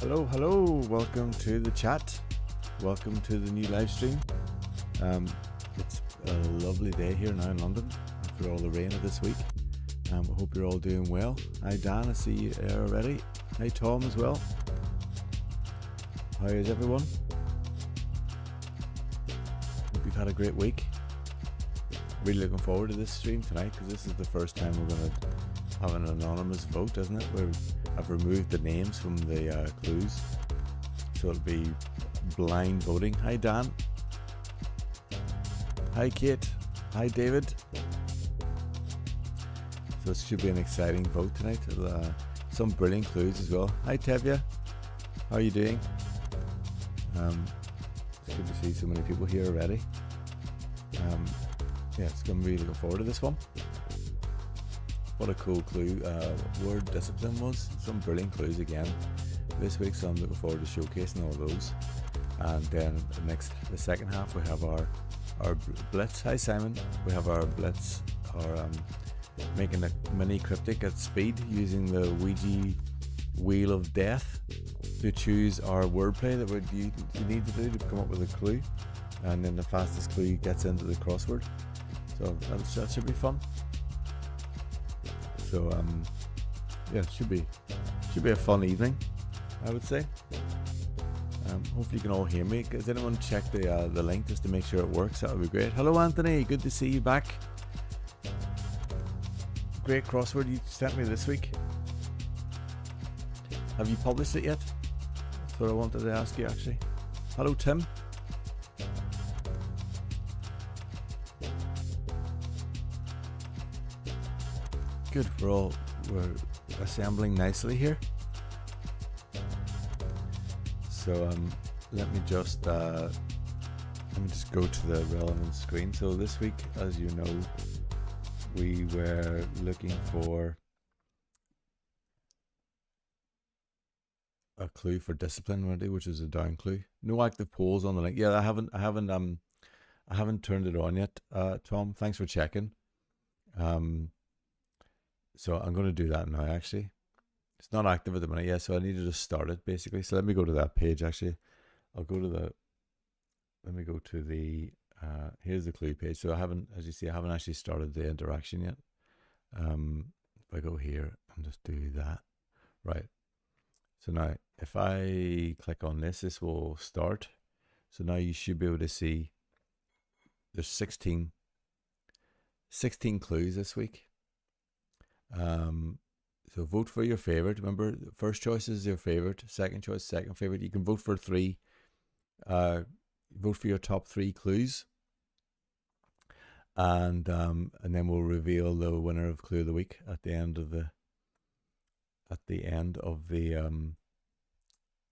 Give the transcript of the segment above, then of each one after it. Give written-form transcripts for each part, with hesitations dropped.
Hello, hello, welcome to the chat. Welcome to the new live stream. It's a lovely day here now in London after all the rain of this week. I hope you're all doing well. Hi Dan, I see you there already. Hi Tom as well. How is everyone? Hope you've had a great week. Really looking forward to this stream tonight because this is the first time we're going to have an anonymous vote, isn't it? Where I've removed the names from the clues, so it'll be blind voting. Hi Dan. Hi Kate. Hi David. So it should be an exciting vote tonight. Some brilliant clues as well. Hi Tevya. How are you doing? It's good to see so many people here already. Yeah, it's going to be looking forward to this one. What a cool clue word discipline was. Some brilliant clues again this week, so I'm looking forward to showcasing all those. And then the second half we have our blitz. Hi Simon. We have our blitz, our making a mini cryptic at speed using the Ouija wheel of death to choose our wordplay that you need to do to come up with a clue, and then the fastest clue gets into the crossword. So that should be fun. So yeah, should be a fun evening, I would say. Hopefully you can all hear me. Does anyone check the link just to make sure it works? That would be great. Hello Anthony, good to see you back. Great crossword you sent me this week. Have you published it yet? That's what I wanted to ask you actually. Hello Tim. Good, we're assembling nicely here. So let me just go to the relevant screen. So this week, as you know, we were looking for a clue for discipline, really, which is a down clue. No active polls on the link. Yeah, I haven't turned it on yet. Tom, thanks for checking. So I'm going to do that now, actually. It's not active at the minute yet, so I need to just start it, basically. So let me go to that page, actually. Let me go to the, here's the clue page. So as you see, I haven't actually started the interaction yet. If I go here and just do that. Right. So now, if I click on this will start. So now you should be able to see there's 16 clues this week. So vote for your favorite. Remember, first choice is your favorite, second choice, second favorite. You can vote for 3. Vote for your top 3 clues, and then we'll reveal the winner of Clue of the Week at the end of the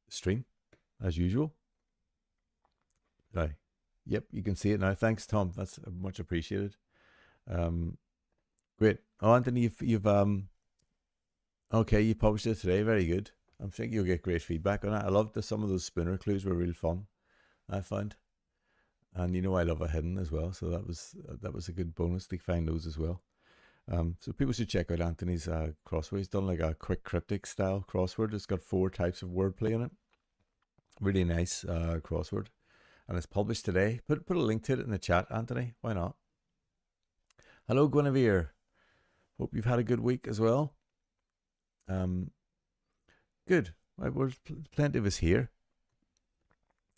stream, as usual. Right. Yep, you can see it now. Thanks, Tom. That's much appreciated. Great. Oh, Anthony, you've okay, you published it today. Very good. I'm thinking you'll get great feedback on it. I loved some of those spinner clues were real fun, I found. And you know I love a hidden as well, so that was a good bonus to find those as well. So people should check out Anthony's crossword. He's done like a quick cryptic style crossword. It's got 4 types of wordplay in it. Really nice crossword, and it's published today. Put a link to it in the chat, Anthony. Why not? Hello, Guinevere. Hope you've had a good week as well. Good. Right, there's plenty of us here.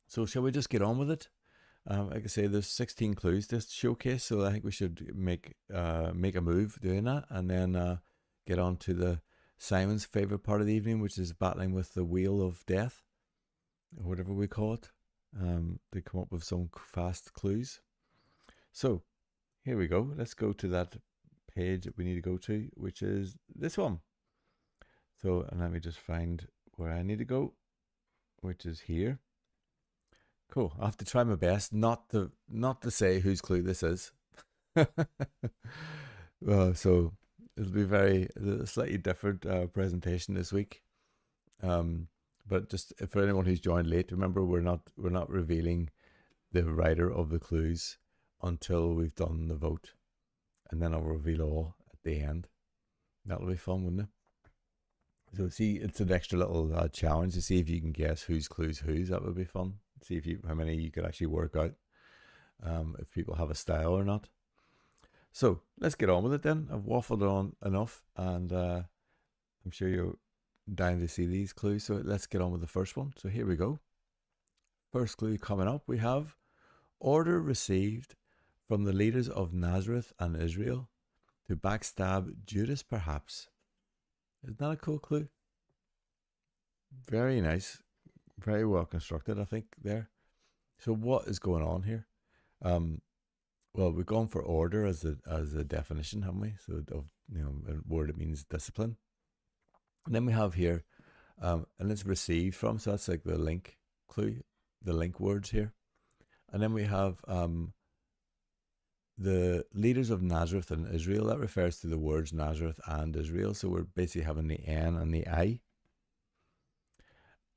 So shall we just get on with it? Like I say, there's 16 clues to showcase, so I think we should make a move doing that, and then get on to the Simon's favorite part of the evening, which is battling with the wheel of death, or whatever we call it, to come up with some fast clues. So here we go. Let's go to that page that we need to go to, which is this one. So, and let me just find where I need to go, which is here. Cool. I have to try my best not to say whose clue this is. So it'll be a slightly different presentation this week. But just for anyone who's joined late, remember we're not revealing the writer of the clues until we've done the vote, and then I'll reveal all at the end. That'll be fun, wouldn't it? So see, it's an extra little challenge to see if you can guess whose clues whose. That would be fun. See if you how many you could actually work out. If people have a style or not. So let's get on with it then. I've waffled on enough, and I'm sure you're dying to see these clues. So let's get on with the first one. So here we go. First clue coming up, we have order received from the leaders of Nazareth and Israel to backstab Judas, perhaps. Isn't that a cool clue? Very nice. Very well constructed, I think, there. So what is going on here? Well, we've gone for order as a definition, haven't we? So of a word it means discipline. And then we have here, and it's received from, so that's like the link clue, the link words here. And then we have the leaders of Nazareth and Israel. That refers to the words Nazareth and Israel. So we're basically having the N and the I.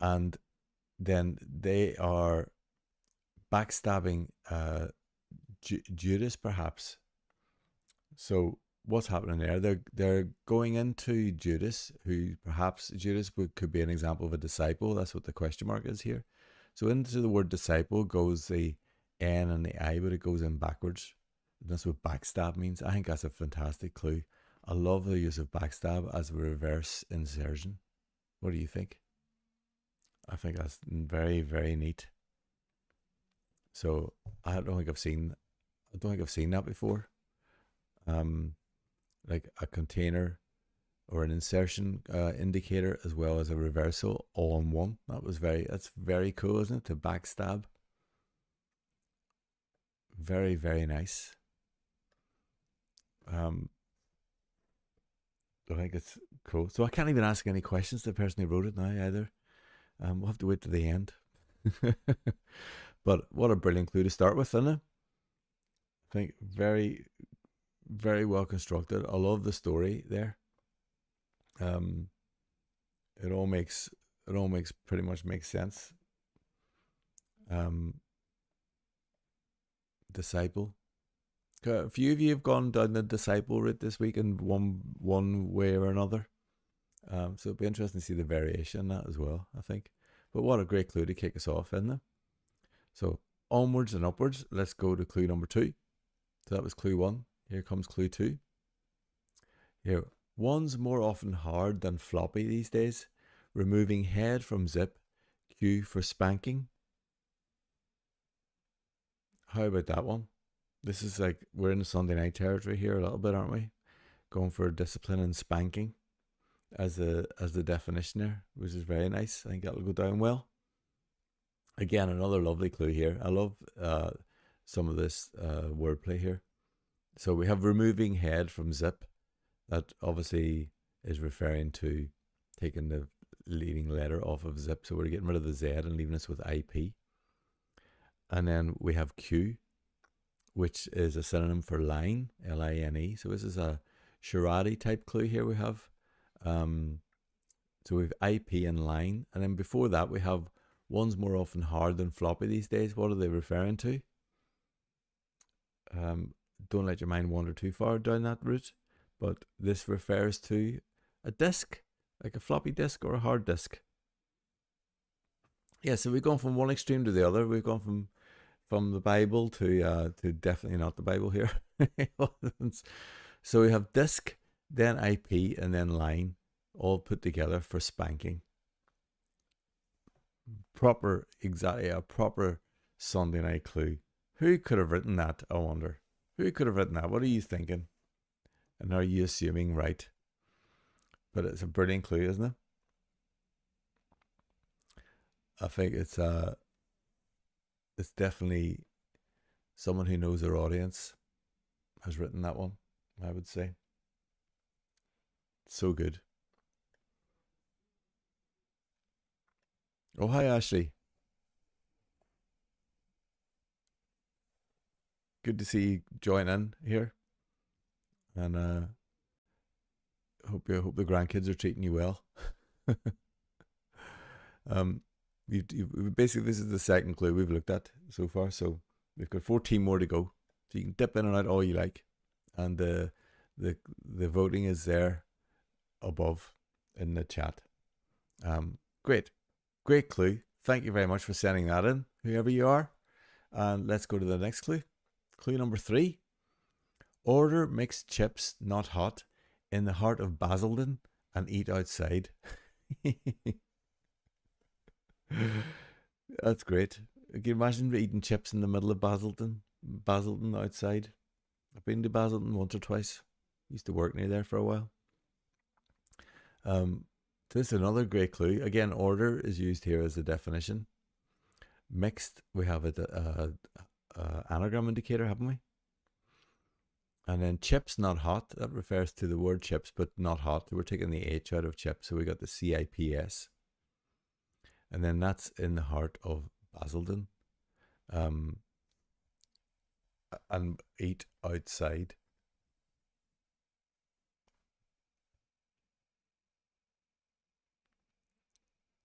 And then they are backstabbing Judas, perhaps. So what's happening there? They're going into Judas, who perhaps Judas could be an example of a disciple. That's what the question mark is here. So into the word disciple goes the N and the I, but it goes in backwards. That's what backstab means. I think that's a fantastic clue. I love the use of backstab as a reverse insertion. What do you think? I think that's very, very neat. So I don't think I've seen that before. Like a container or an insertion indicator as well as a reversal all in one. That's very cool, isn't it? To backstab. Very, very nice. I think it's cool. So I can't even ask any questions to the person who wrote it now either. We'll have to wait to the end. But what a brilliant clue to start with, isn't it? I think very, very well constructed. I love the story there. It all makes pretty much makes sense. Disciple. A few of you have gone down the disciple route this week in one way or another. So it'll be interesting to see the variation in that as well, I think. But what a great clue to kick us off, isn't it? So onwards and upwards. Let's go to clue number 2. So that was clue 1. Here comes clue 2. Here, one's more often hard than floppy these days. Removing head from zip. Q for spanking. How about that one? This is like, we're in the Sunday night territory here a little bit, aren't we? Going for discipline and spanking as the definition there, which is very nice. I think that'll go down well. Again, another lovely clue here. I love some of this wordplay here. So we have removing head from zip. That obviously is referring to taking the leading letter off of zip. So we're getting rid of the Z and leaving us with IP. And then we have Q, which is a synonym for line, L-I-N-E. So this is a charade type clue here we have. So we have IP and line. And then before that, we have one's more often hard than floppy these days. What are they referring to? Don't let your mind wander too far down that route. But this refers to a disk, like a floppy disk or a hard disk. Yeah, so we've gone from one extreme to the other. We've gone from the Bible to definitely not the Bible here. So we have disk, then IP, and then line, all put together for spanking. Exactly a proper Sunday night clue. Who could have written that, I wonder? Who could have written that? What are you thinking? And are you assuming right? But it's a brilliant clue, isn't it? I think it's definitely someone who knows their audience has written that one, I would say. So good. Oh, hi, Ashley. Good to see you join in here. And hope the grandkids are treating you well. Basically, this is the second clue we've looked at so far. So we've got 14 more to go. So you can dip in and out all you like, and the voting is there above. in the chat. Great. Great clue. Thank you very much for sending that in, whoever you are. And let's go to the next clue. Clue number 3. Order mixed chips, not hot, in the heart of Basildon and eat outside. That's great. Can you imagine eating chips in the middle of Basildon outside? I've been to Basildon once or twice. Used to work near there for a while. This is another great clue. Again, order is used here as a definition. Mixed, we have a anagram indicator, haven't we? And then chips, not hot. That refers to the word chips, but not hot. We're taking the H out of chips, so we got the CIPS. And then that's in the heart of Basildon. And eat outside.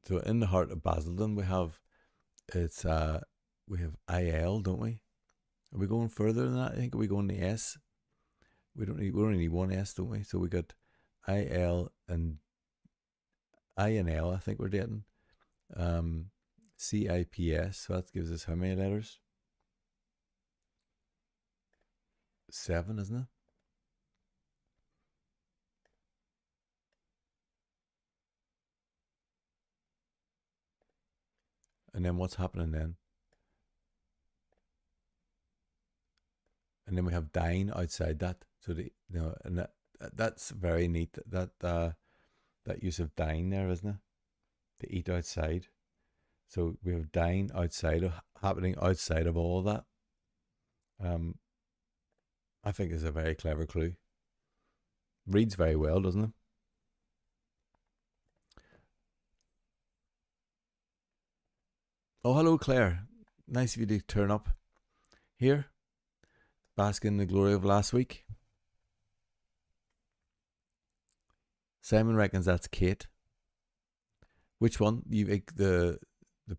So in the heart of Basildon, we have IL, don't we? Are we going further than that? I think we going to S. We only need one S, don't we? So we got IL and I and L. I think we're getting CIPS. So that gives us how many letters? 7, isn't it? And then what's happening then? And then we have dine outside that. So and that's very neat. That use of dine there, isn't it? To eat outside. So we have dine outside happening outside of all of that. I think it's a very clever clue. Reads very well, doesn't it? Oh, hello, Claire. Nice of you to turn up here. Bask in the glory of last week. Simon reckons that's Kate. Which one? You the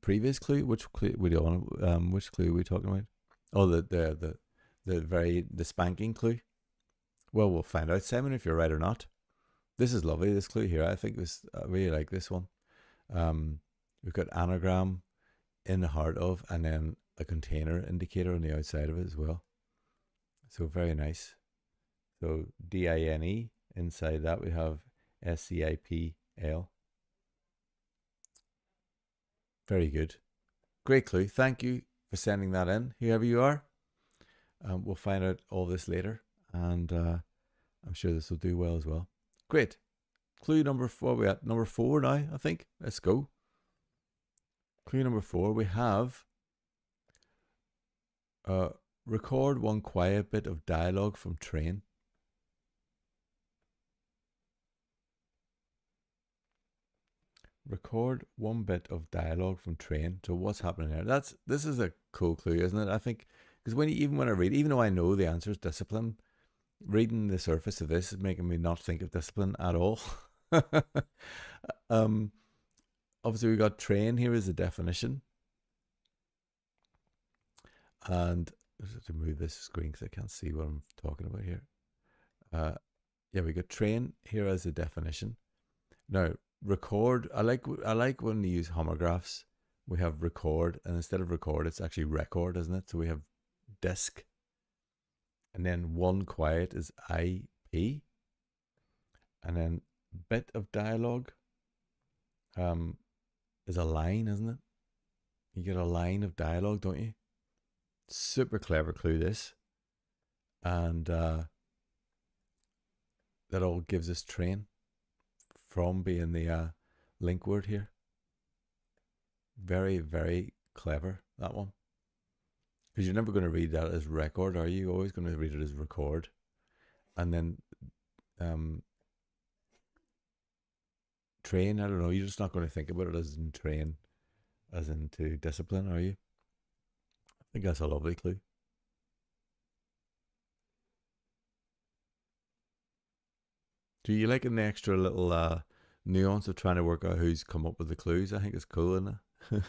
previous clue? Which clue which clue are we talking about? Oh, the spanking clue. Well, we'll find out, Simon, if you're right or not. This is lovely. This clue here, I really like this one. We've got anagram in the heart of, and then a container indicator on the outside of it as well. So very nice. So DINE, inside that we have SCIPL. Very good. Great clue. Thank you for sending that in, whoever you are. We'll find out all this later, and I'm sure this will do well as well. Great. Clue number 4. We're at number 4 now, I think. Let's go. Clue number 4. We have record one quiet bit of dialogue from train. Record one bit of dialogue from train. So what's happening there? This is a cool clue, isn't it? I think because when I read, even though I know the answer is discipline, reading the surface of this is making me not think of discipline at all. Obviously we got train here as a definition, and to move this screen because I can't see what I'm talking about here. Yeah, we got train here as a definition. Now record. I like when they use homographs. We have record, and instead of record, it's actually record, isn't it? So we have disc, and then one quiet is IP, and then bit of dialogue is a line, isn't it? You get a line of dialogue, don't you? Super clever clue, this. And that all gives us train from being the link word here. Very, very clever, that one. Because you're never going to read that as record, are you? You're always going to read it as record. And then train, I don't know, you're just not going to think about it as in train, as into discipline, are you? I think that's a lovely clue. Do you like an extra little nuance of trying to work out who's come up with the clues? I think it's cool, isn't it?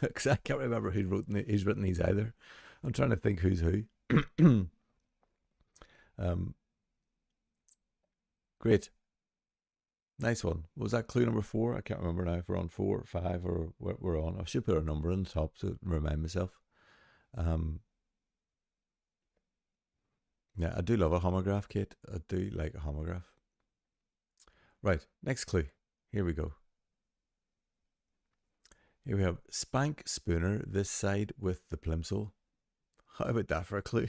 Because I can't remember who's written these either. I'm trying to think who's who. Great. Nice one. Was that clue number 4? I can't remember now if we're on 4 or 5 or what we're on. I should put a number on the top to remind myself. Um, yeah, I do love a homograph, Kate. I do like a homograph. Right, next clue. Here we go. Here we have Spank Spooner this side with the plimsoll. How about that for a clue?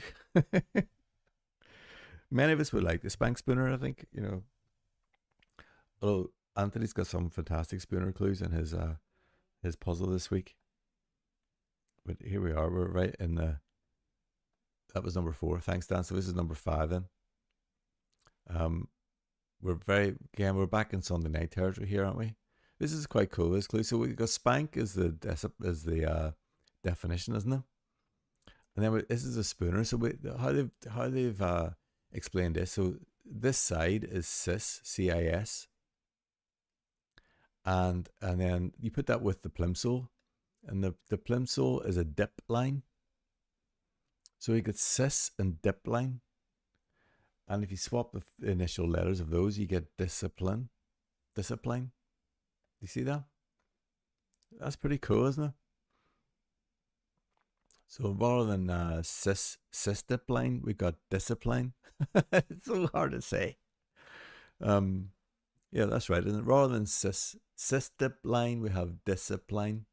Many of us would like the Spank Spooner, I think, you know. Although Anthony's got some fantastic spooner clues in his puzzle this week. But here we are. We're right in the. That was number 4. Thanks, Dan. So this is number 5 then. We're back in Sunday night territory here, aren't we? This is quite cool. This clue. So we got spank is the definition, isn't it? And then this is a spooner. So how they've explained this. So this side is cis, CIS, and then you put that with the plimsoll, and the plimsoll is a dip line. So you get cis and dip line. And if you swap the initial letters of those, you get discipline. Discipline. You see that? That's pretty cool, isn't it? So rather than cis dip line, we got discipline. It's so hard to say. Yeah, that's right. And rather than cis dip line, we have discipline.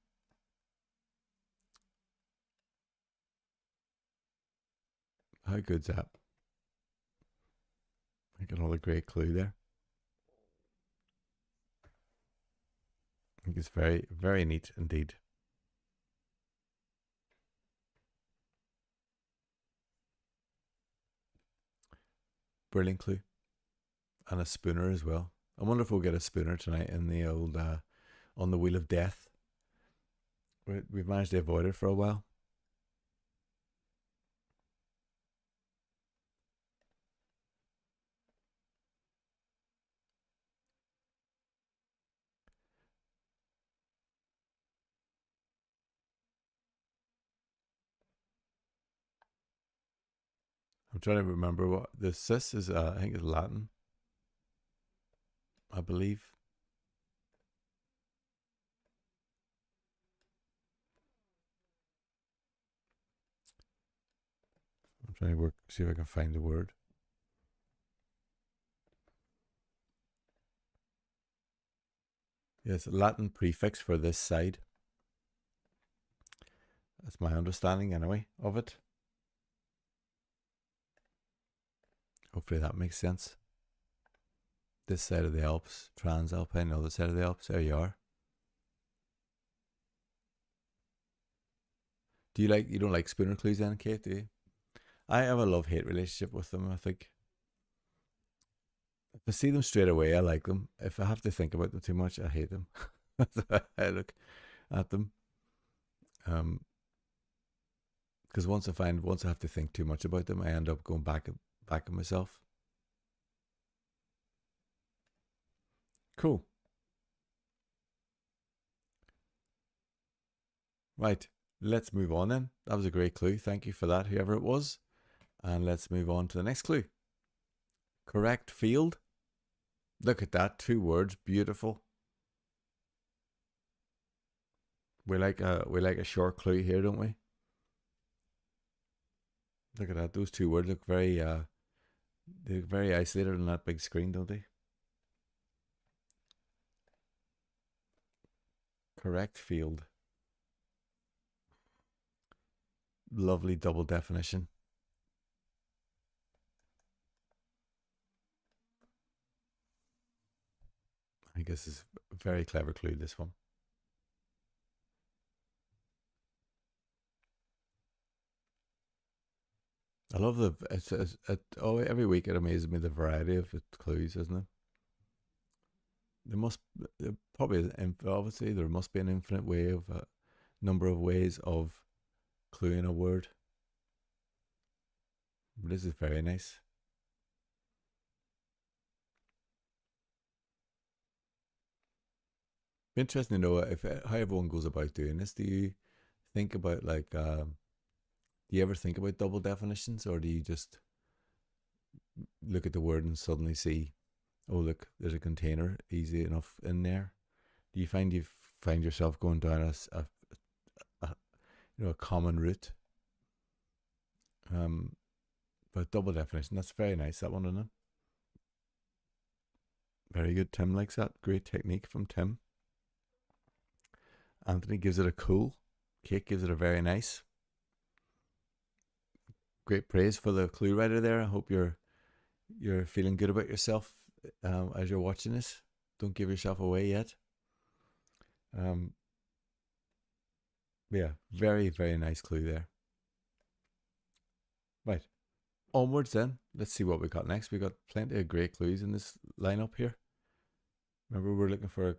How good's that? I got another great clue there. I think it's very, very neat indeed. Brilliant clue. And a spooner as well. I wonder if we'll get a spooner tonight in the old on the Wheel of Death. We've managed to avoid it for a while. I'm trying to remember what the cis is. I think it's Latin, I believe. I'm trying to see if I can find the word. Yes, Latin prefix for this side. That's my understanding, anyway, of it. Hopefully that makes sense. This side of the Alps, Transalpine, other side of the Alps. There you are. You don't like spooner clues then, Kate, do you? I have a love-hate relationship with them, I think. If I see them straight away, I like them. If I have to think about them too much, I hate them. That's how I look at them. Because once I have to think too much about them, I end up going back on myself. Cool. Right, let's move on then. That was a great clue. Thank you for that, whoever it was. And let's move on to the next clue. Correct field. Look at that, 2 words, beautiful. We like a short clue here, don't we? Look at that. Those 2 words look very isolated on that big screen, don't they? Correct field. Lovely double definition. I guess it's a very clever clue, this one. I love every week it amazes me the variety of clues, isn't it? Obviously there must be an infinite way of number of ways of cluing a word. But this is very nice. Interesting to know if how everyone goes about doing this. Do you think about do you ever think about double definitions, or do you just look at the word and suddenly see, Oh, look, there's a container easy enough in there. Do you find yourself going down a a common route? Um, but double definition. That's very nice. That one, isn't it? Very good. Tim likes that. Great technique from Tim. Anthony gives it a cool. Kate gives it a very nice. Great praise for the clue writer there. I hope you're feeling good about yourself as you're watching this. Don't give yourself away yet. Um, yeah, very, very nice clue there. Right, onwards then. Let's see what we got next. We got plenty of great clues in this lineup here. Remember, we're looking for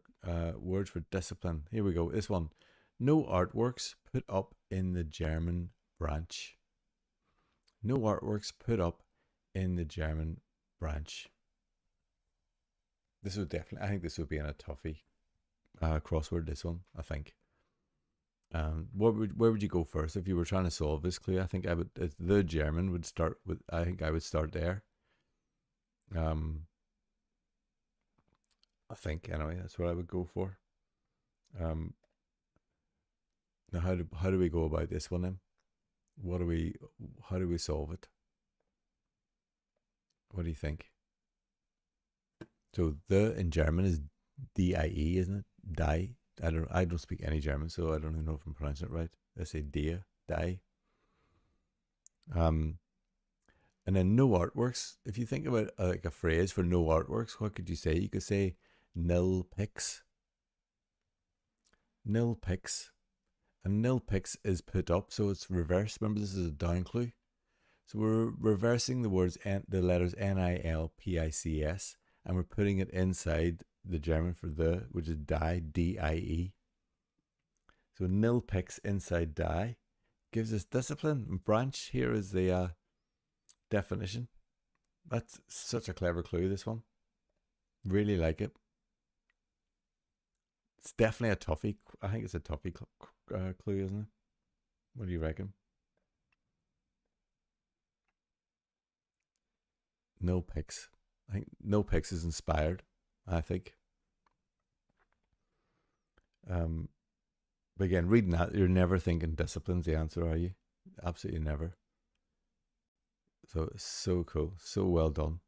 words for discipline. Here we go. This one. No artworks put up in the German branch. No artworks put up in the German branch. This would definitely, I think this would be in a toughie crossword, this one, I think. Where would you go first if you were trying to solve this clue? I think I would, the German would start with, I think I would start there. I think, anyway, that's what I would go for. Now, how do we go about this one then? How do we solve it? What do you think? So the in German is die, isn't it? Die. I don't speak any German, so I don't even know if I'm pronouncing it right. I say die. And then no artworks. If you think about like a phrase for no artworks, what could you say? You could say nil pics. Nil pics. And nil pics is put up, so it's reversed. Remember, this is a down clue. So we're reversing the words, the letters NILPICS, and we're putting it inside the German for the, which is die, DIE. So nil pics inside die gives us discipline. And branch here is the definition. That's such a clever clue, this one. Really like it. It's definitely a toughie. I think it's a toughie clue, isn't it? What do you reckon? No pics. I think no pics is inspired, I think. But again, reading that, you're never thinking discipline's the answer, are you? Absolutely never. So it's so cool. So well done.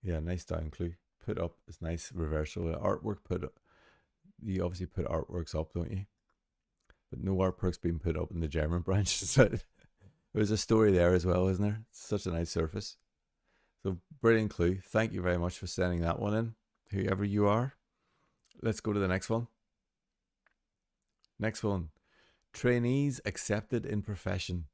Yeah, nice down clue. Put up is nice reversal. Artwork put up. You obviously put artworks up, don't you? But no artwork's been put up in the German branch. So there's a story there as well, isn't there? Such a nice surface. So brilliant clue. Thank you very much for sending that one in, whoever you are. Let's go to the next one. Next one. Trainees accepted in profession.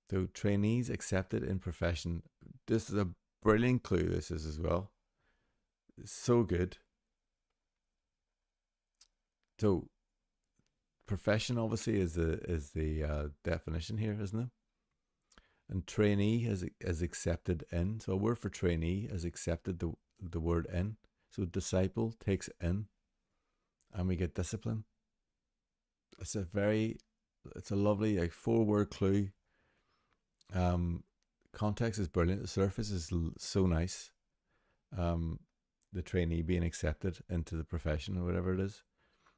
So trainees accepted in profession. This is a brilliant clue. This is as well. It's so good. So profession obviously is the definition here, isn't it? And trainee is accepted in. So a word for trainee is accepted the word in. So disciple takes in, and we get discipline. It's a lovely like 4-word clue. Context is brilliant. The surface is so nice. The trainee being accepted into the profession or whatever it is,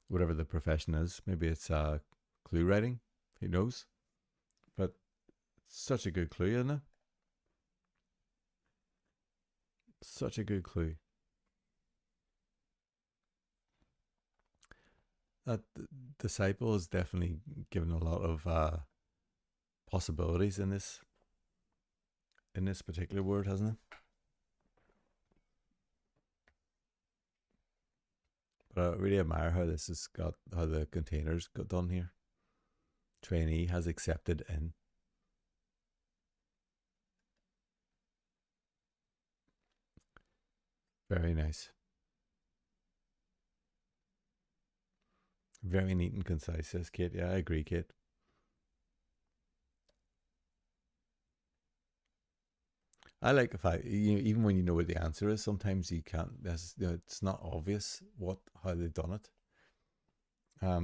whatever the profession is. Maybe it's clue writing. Who knows? But such a good clue, isn't it? Such a good clue. That disciple is definitely given a lot of possibilities in this particular word, hasn't it? But I really admire how this has got, how the containers got done here. Trainee has accepted in. Very nice. Very neat and concise, says Kate. Yeah, I agree, Kate. I like the fact, even when you know what the answer is, sometimes you can't. It's not obvious how they've done it. I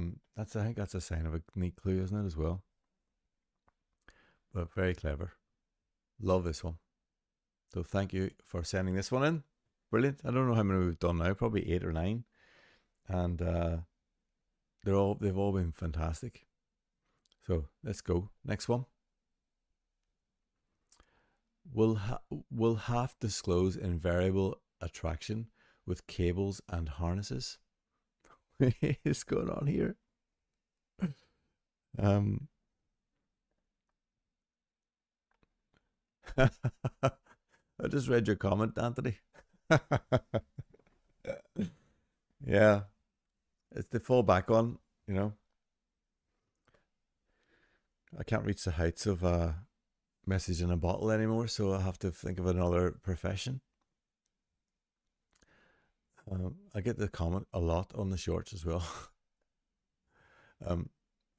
think that's a sign of a neat clue, isn't it, as well? but very clever. Love this one. So thank you for sending this one in. Brilliant. I don't know how many we've done now, probably 8 or 9, and they've all been fantastic. So let's go. Next one. Will half disclose invariable attraction with cables and harnesses. What's going on here? Um, I just read your comment, Anthony. Yeah, it's the fall back on. You know, I can't reach the heights of message in a bottle anymore, so I have to think of another profession. I get the comment a lot on the shorts as well.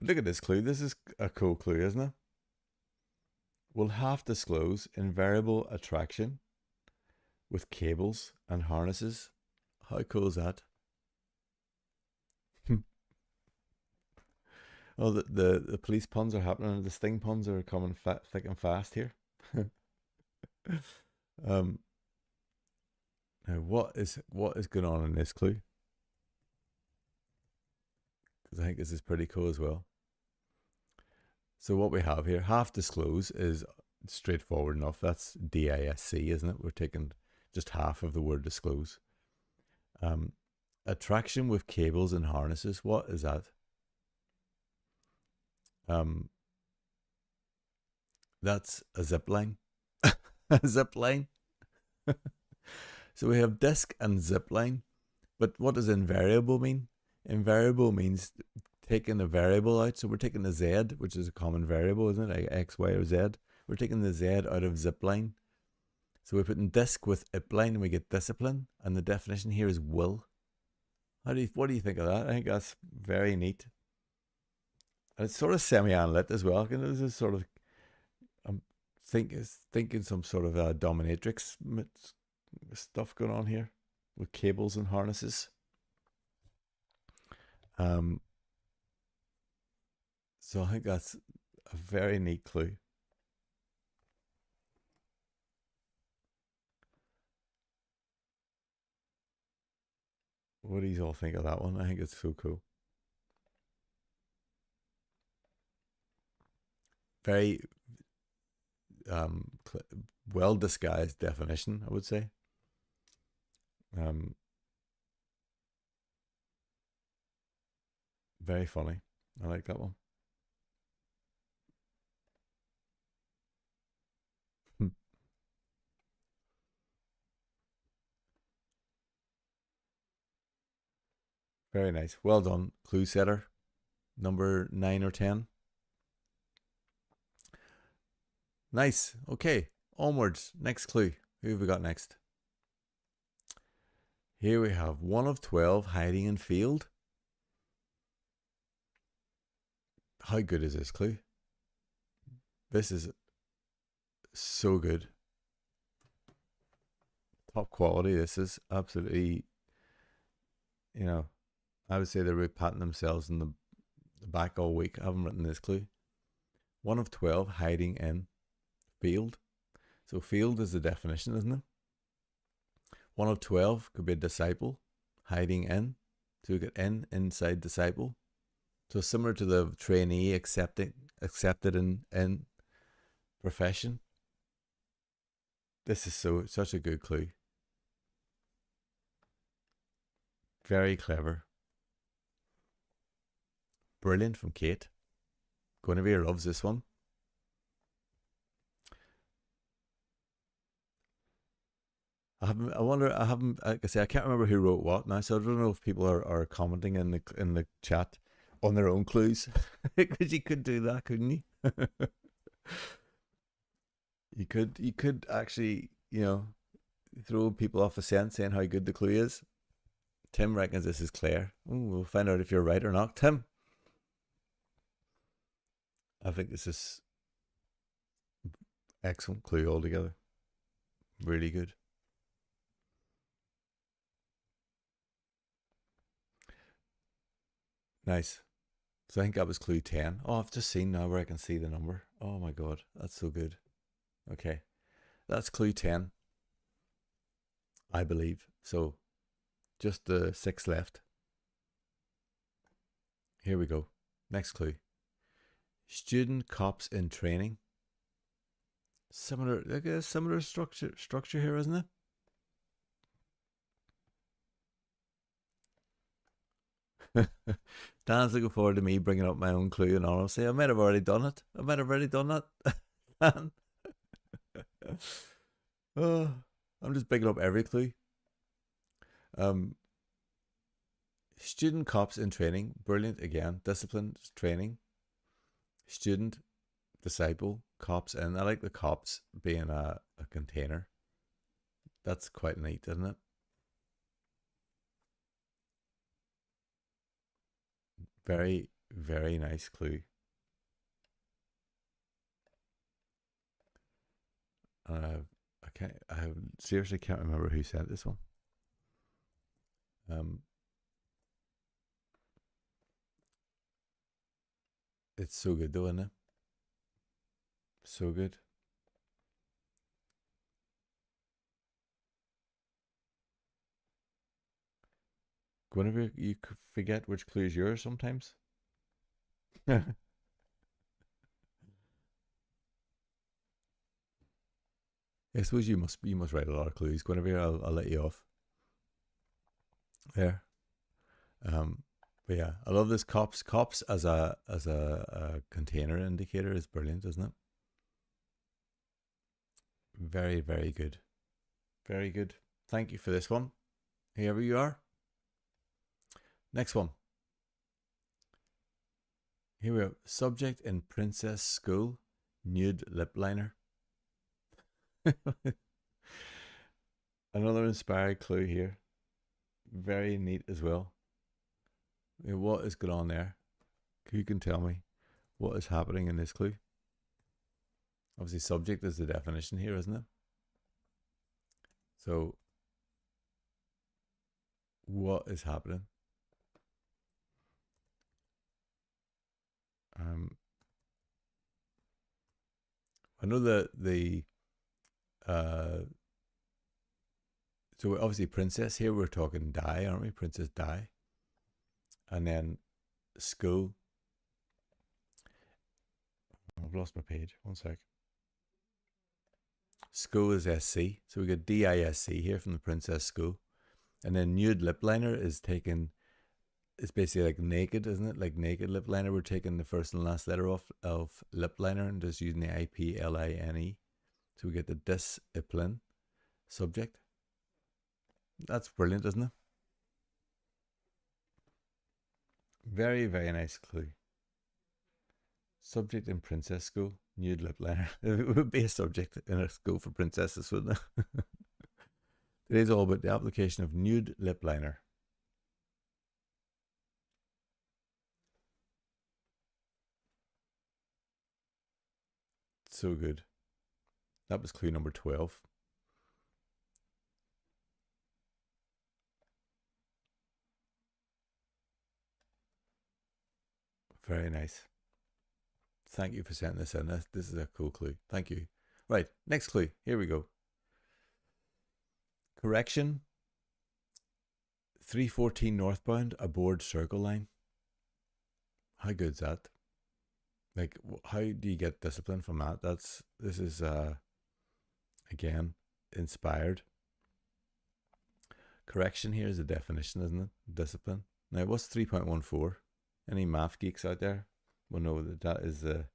Look at this clue. This is a cool clue, isn't it? Will half disclose invariable attraction with cables and harnesses. How cool is that? Oh, the police puns are happening. The sting puns are coming thick and fast here. um, Now what is going on in this clue? Because I think this is pretty cool as well. So what we have here, half disclose, is straightforward enough. That's DISC, isn't it? We're taking just half of the word disclose. Attraction with cables and harnesses. What is that? That's a zip line. A zip line. So we have disc and zip line. But what does invariable mean? Invariable means taking a variable out. So we're taking the Z, which is a common variable, isn't it? Like X, Y, or Z. We're taking the Z out of zip line. So we're putting disc with ip line and we get discipline. And the definition here is will. What do you think of that? I think that's very neat. And it's sort of semi-analytic as well. This is sort of, I'm thinking some sort of dominatrix stuff going on here with cables and harnesses. So I think that's a very neat clue. What do you all think of that one? I think it's so cool. Very well disguised definition, I would say. Very funny. I like that one. Very nice. Well done, clue setter. Number 9 or 10. Nice. Okay. Onwards. Next clue. Who have we got next? Here we have 1 of 12 hiding in field. How good is this clue? This is so good. Top quality. This is absolutely, I would say they're patting themselves in the back all week. I haven't written this clue. 1 of 12 hiding in field. So field is the definition, isn't it? 1 of 12 could be a disciple hiding in. So you get inside disciple. So similar to the trainee accepted in profession. This is such a good clue. Very clever. Brilliant from Kate. Guinevere loves this one. Like I say, I can't remember who wrote what now, so I don't know if people are commenting in the chat on their own clues. Because you could do that, couldn't you? You could actually, throw people off a scent saying how good the clue is. Tim reckons this is Claire. Ooh, we'll find out if you're right or not. Tim. I think this is excellent clue altogether. Really good. Nice. So I think that was clue 10. Oh, I've just seen now where I can see the number. Oh my God, that's so good. Okay, that's clue 10, I believe. So just the 6 left. Here we go. Next clue. Student cops in training. Similar, like a similar structure here, isn't it? Dan's looking forward to me bringing up my own clue, and honestly, I might have already done it. I might have already done that. Dan. Oh, I'm just picking up every clue. Um, Student cops in training. Brilliant again. Discipline training. Student, disciple, cops in. I like the cops being a container. That's quite neat, isn't it? Very, very nice clue. I can't. I seriously can't remember who sent this one. Um, it's so good though, isn't it? So good. Whenever you forget which clue is yours, sometimes. I suppose you must write a lot of clues. Whenever I'll let you off there. But yeah, I love this cops as a container indicator is brilliant, isn't it? Very, very good. Very good. Thank you for this one. Here you are. Next one. Here we go. Subject in Princess School, nude lip liner. Another inspired clue here. Very neat as well. What is going on there? Who can tell me what is happening in this clue? Obviously, subject is the definition here, isn't it? So, what is happening? I know the so obviously princess here we're talking Di, aren't we? Princess Di, and then school. I've lost my page. One sec. School is SC, so we got DISC here from the Princess School, and then nude lip liner is taken. It's basically like naked, isn't it? Like naked lip liner. We're taking the first and last letter off of lip liner and just using the IPLINE. So we get the discipline subject. That's brilliant, isn't it? Very, very nice clue. Subject in princess school, nude lip liner. It would be a subject in a school for princesses, wouldn't it? Today's all about the application of nude lip liner. So good. That was clue number 12. Very nice. Thank you for sending this in. This is a cool clue. Thank you. Right, next clue. Here we go. Correction. 314 northbound aboard Circle Line. How good's that? Like, how do you get discipline from that? This is again inspired. Correction here is a definition, isn't it? Discipline. Now, what's 3.14? Any math geeks out there will know that that is the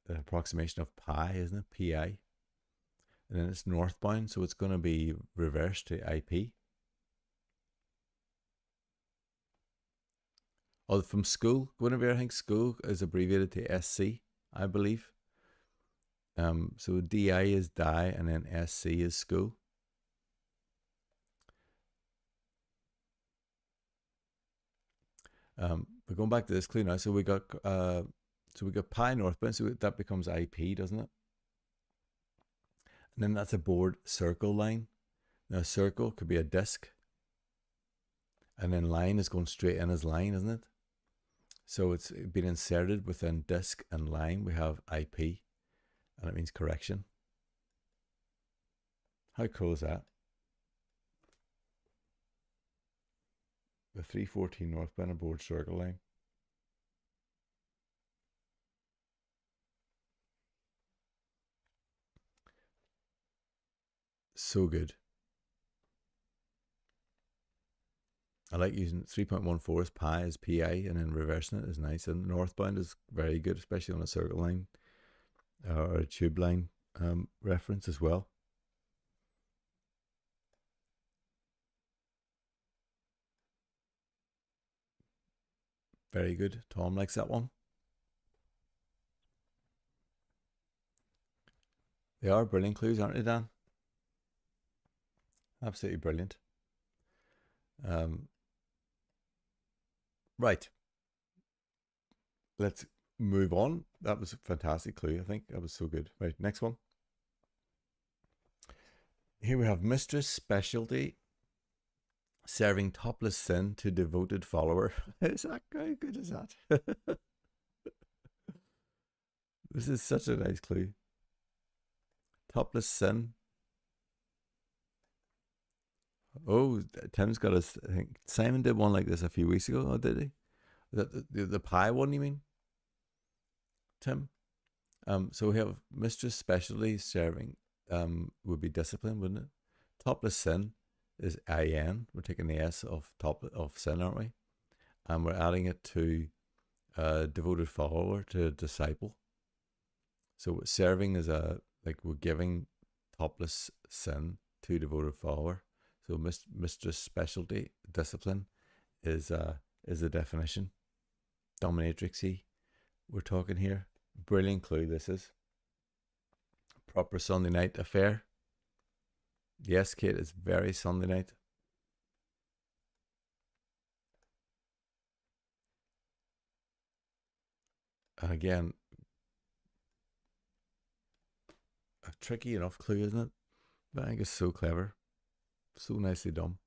approximation of pi, isn't it? Pi. And then it's northbound, so it's going to be reversed to IP. Oh, from school. Whenever I think school is abbreviated to SC, I believe. So DI is die, and then SC is school. But going back to this clue now, so we got pi northbound, so that becomes IP, doesn't it? And then that's aboard Circle Line. Now circle could be a disc, and then line is going straight in as line, isn't it? So it's been inserted within disk and line. We have IP, and it means correction. How cool is that? The 314 northbound aboard Circle Line. So good. I like using 3.14 as pi as PI, and then reversing it is nice. And northbound is very good, especially on a Circle Line or a tube line reference as well. Very good. Tom likes that one. They are brilliant clues, aren't they, Dan? Absolutely brilliant. Right. Let's move on. That was a fantastic clue. I think that was so good. Right, next one. Here we have Mistress Specialty serving topless sin to devoted follower. Is that how good is that? This is such a nice clue. Topless sin. Oh, Tim's got us. I think Simon did one like this a few weeks ago. Oh, did he? The pie one, you mean, Tim? So we have Mistress Specialty serving. Would be discipline, wouldn't it? Topless sin is IN. We're taking the S of top of sin, aren't we? And we're adding it to devoted follower, to disciple. So serving is like we're giving topless sin to devoted follower. So Mistress Specialty discipline is the definition. Dominatrixy, we're talking here. Brilliant clue this is. Proper Sunday night affair. Yes, Kate, it's very Sunday night. And again, a tricky enough clue, isn't it? But I think it's so clever. So nicely done.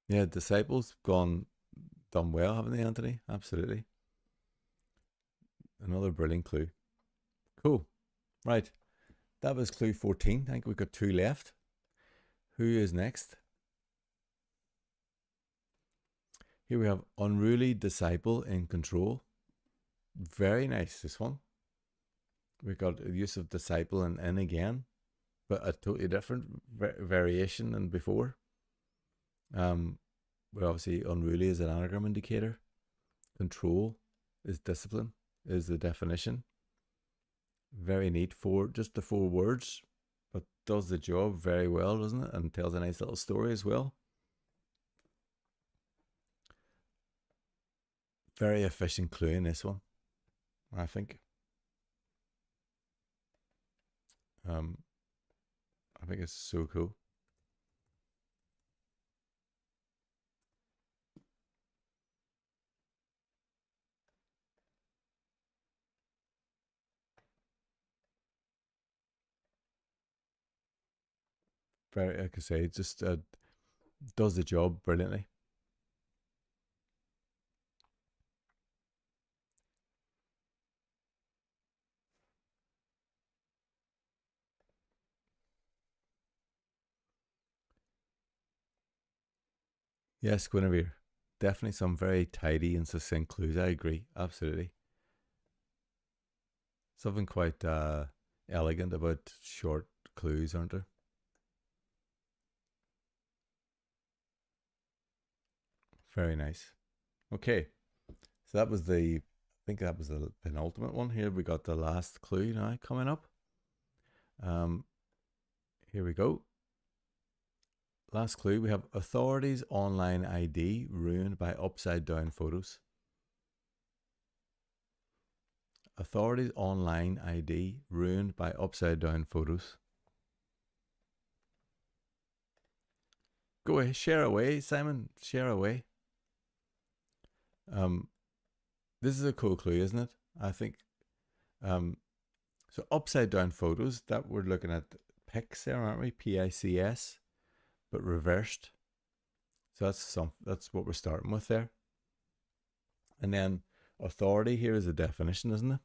Yeah, Disciples done well, haven't they, Anthony? Absolutely. Another brilliant clue. Cool. Right. That was clue 14. I think we've got 2 left. Who is next? Here we have unruly disciple in control. Very nice, this one. We've got use of disciple and in again, but a totally different variation than before. We're obviously unruly is an anagram indicator. Control is discipline, is the definition. Very neat for just the 4 words, but does the job very well, doesn't it? And tells a nice little story as well. Very efficient clue in this one, I think. I think it's so cool. Very, like I say, it just does the job brilliantly. Yes, Guinevere. Definitely some very tidy and succinct clues. I agree. Absolutely. Something quite elegant about short clues, aren't there? Very nice. Okay. So that was I think that was the penultimate one here. We got the last clue now coming up. Here we go. Last clue, we have authorities' online ID ruined by upside down photos. Authorities' online ID ruined by upside down photos. Go away, share away, Simon, share away. Um, this is a cool clue, isn't it? I think. Um, so upside down photos, that we're looking at pics there, aren't we? PICS, but reversed. So that's what we're starting with there. And then authority here is a definition, isn't it?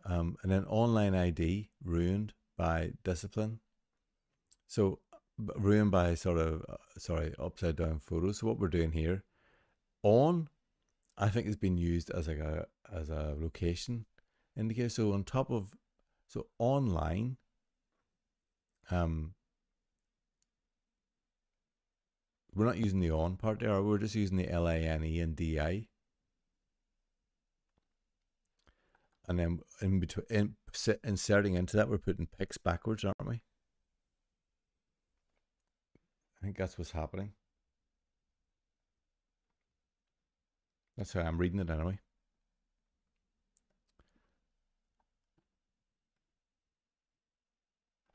And then online ID ruined by discipline. So ruined by sort of upside down photos. So what we're doing here, on, I think, has been used as like a location indicator. So on top of, so online, um, we're not using the on part there. We're just using the LINE and DI, and then in between, inserting into that, we're putting pics backwards, aren't we? I think that's what's happening. That's how I'm reading it anyway.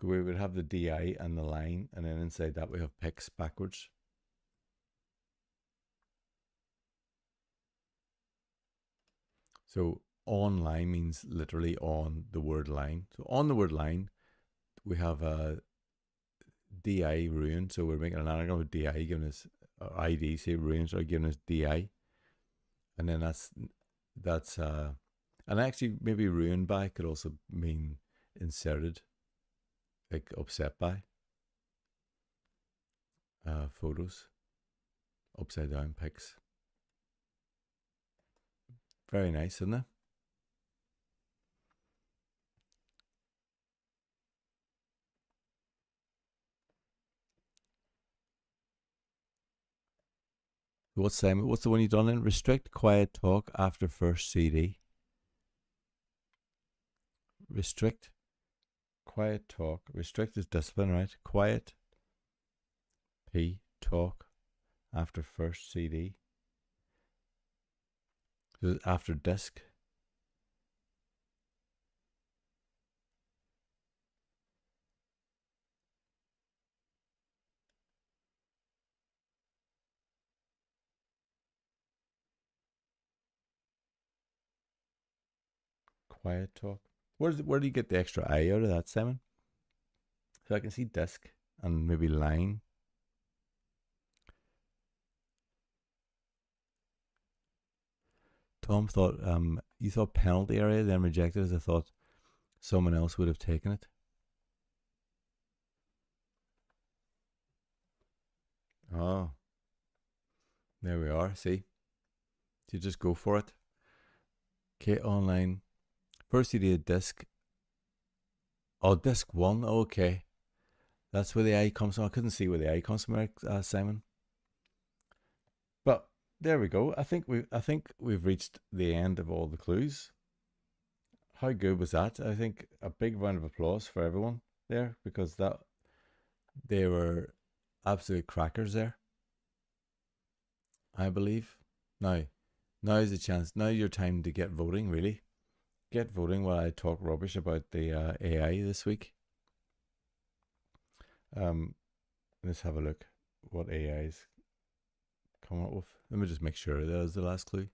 We would have the DI and the line, and then inside that we have pics backwards. So online means literally on the word line. So on the word line, we have a DI ruined. So we're making an anagram of DI, giving us ID, say ruined, so giving us DI. And then that's and actually maybe ruined by could also mean inserted, like upset by. Photos, upside down pics. Very nice, isn't it? What's the one you done in? Restrict quiet talk after first CD. Restrict quiet talk. Restrict is discipline, right? Quiet P talk after first CD. So after disc. Quiet talk. Where do you get the extra I out of that, Simon? So I can see disc and maybe line. Tom thought you thought penalty area, then rejected as I thought someone else would have taken it. Oh, there we are. See, you just go for it. Okay, online. First you did disc. Oh, disc one. Okay, that's where the I comes from. I couldn't see where the I comes from, Simon. But there we go. I think we've reached the end of all the clues. How good was that? I think a big round of applause for everyone there, because that they were absolute crackers there, I believe. Now is the chance. Now your time to get voting. Really, get voting while I talk rubbish about the AI this week. Um, let's have a look what AI's come up with. Let me just make sure that is the last clue.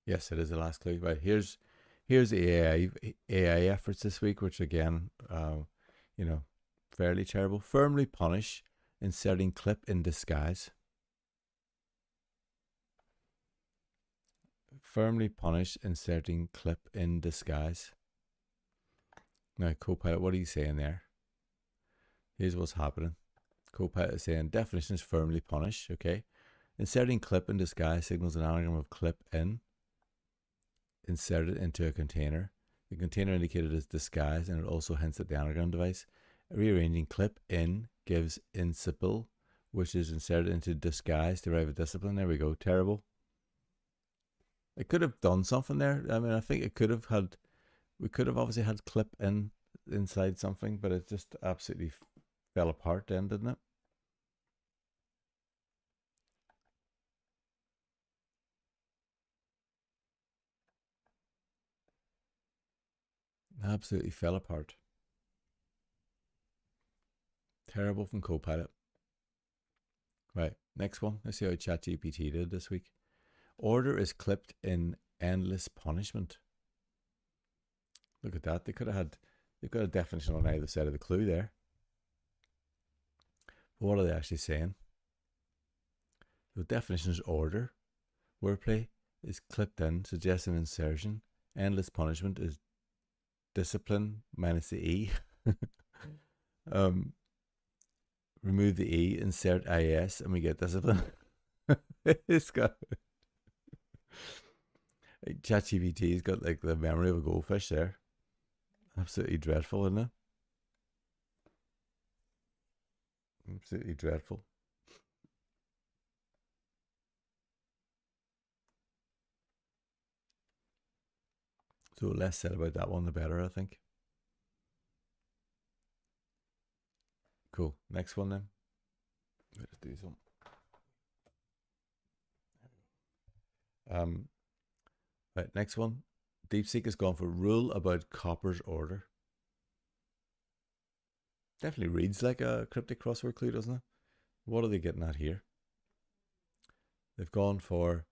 Yes, it is the last clue. Right, here's the AI efforts this week, which again, you know, fairly terrible. Firmly punish inserting clip in disguise. Firmly punish inserting clip in disguise. Now, Copilot, what are you saying there? Here's what's happening. Copilot is saying definition is firmly punish. Okay, inserting clip in disguise signals an anagram of clip in inserted into a container. The container indicated as disguise, and it also hints at the anagram device. Rearranging clip in gives incipal, which is inserted into disguise to arrive at discipline. There we go. Terrible. It could have done something there. I mean, I think it could have had. We could have obviously had clip in inside something, but it just absolutely fell apart then, didn't it? Absolutely fell apart. Terrible from Copilot. Right, next one. Let's see how ChatGPT did this week. Order is clipped in endless punishment. Look at that. They've got a definition on either side of the clue there. But what are they actually saying? The definition is order. Wordplay is clipped in, suggesting insertion. Endless punishment is discipline minus the E. Remove the E, insert IS, and we get discipline. It's got ChatGPT's got like the memory of a goldfish there. Absolutely dreadful, isn't it? Absolutely dreadful. So the less said about that one, the better, I think. Cool. Next one then. Let's do some. Right, next one. DeepSeek has gone for rule about copper's order. Definitely reads like a cryptic crossword clue, doesn't it? What are they getting at here? They've gone for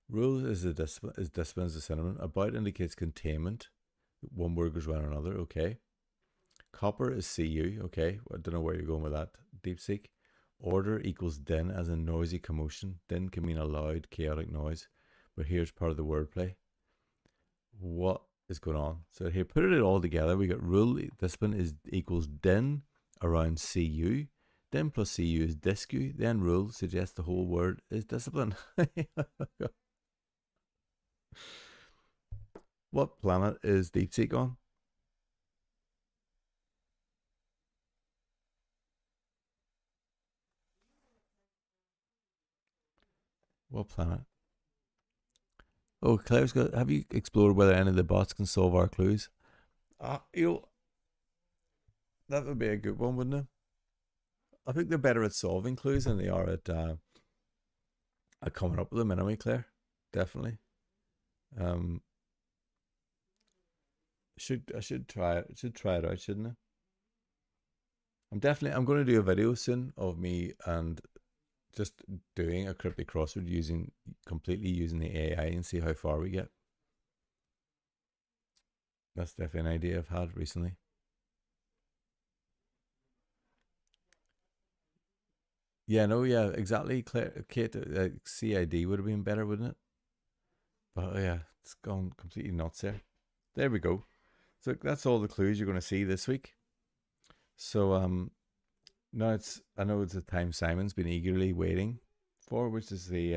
rule is discipline is a synonym. About indicates containment. One word goes around another. Okay. Copper is CU. Okay. I don't know where you're going with that. DeepSeek. Order equals din, as in noisy commotion. Din can mean a loud, chaotic noise. But here's part of the wordplay. What is going on? So here, put it all together. We got rule, discipline is equals din around CU. Din plus CU is discu. Then rule suggests the whole word is discipline. What planet is DeepSeek on? What planet? Oh, Claire's got. Have you explored whether any of the bots can solve our clues? That would be a good one, wouldn't it? I think they're better at solving clues than they are at coming up with them anyway, Claire. Definitely. I should try it. Should try it out, shouldn't I? I'm going to do a video soon of me and just doing a cryptic crossword completely using the AI and see how far we get. That's definitely an idea I've had recently. Yeah, no, yeah, exactly. Kate, CID would have been better, wouldn't it? But yeah, it's gone completely nuts there. There we go. So that's all the clues you're going to see this week. So now I know it's the time Simon's been eagerly waiting for, which is the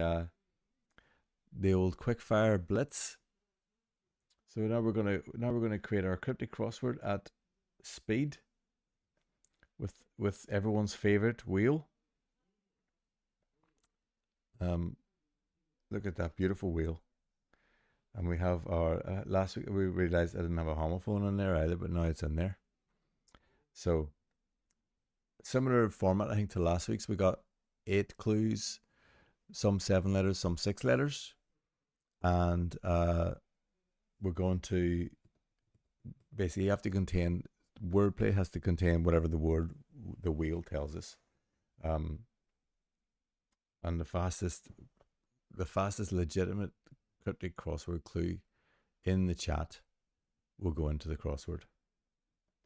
old quickfire blitz. So now we're gonna create our cryptic crossword at speed with everyone's favorite wheel. Look at that beautiful wheel. And we have our last week we realized I didn't have a homophone in there either, but now it's in there. So similar format I think to last week's. We got 8 clues, some 7 letters, some 6 letters, and we're going to basically wordplay has to contain whatever the wheel tells us. And the fastest legitimate cryptic crossword clue in the chat will go into the crossword.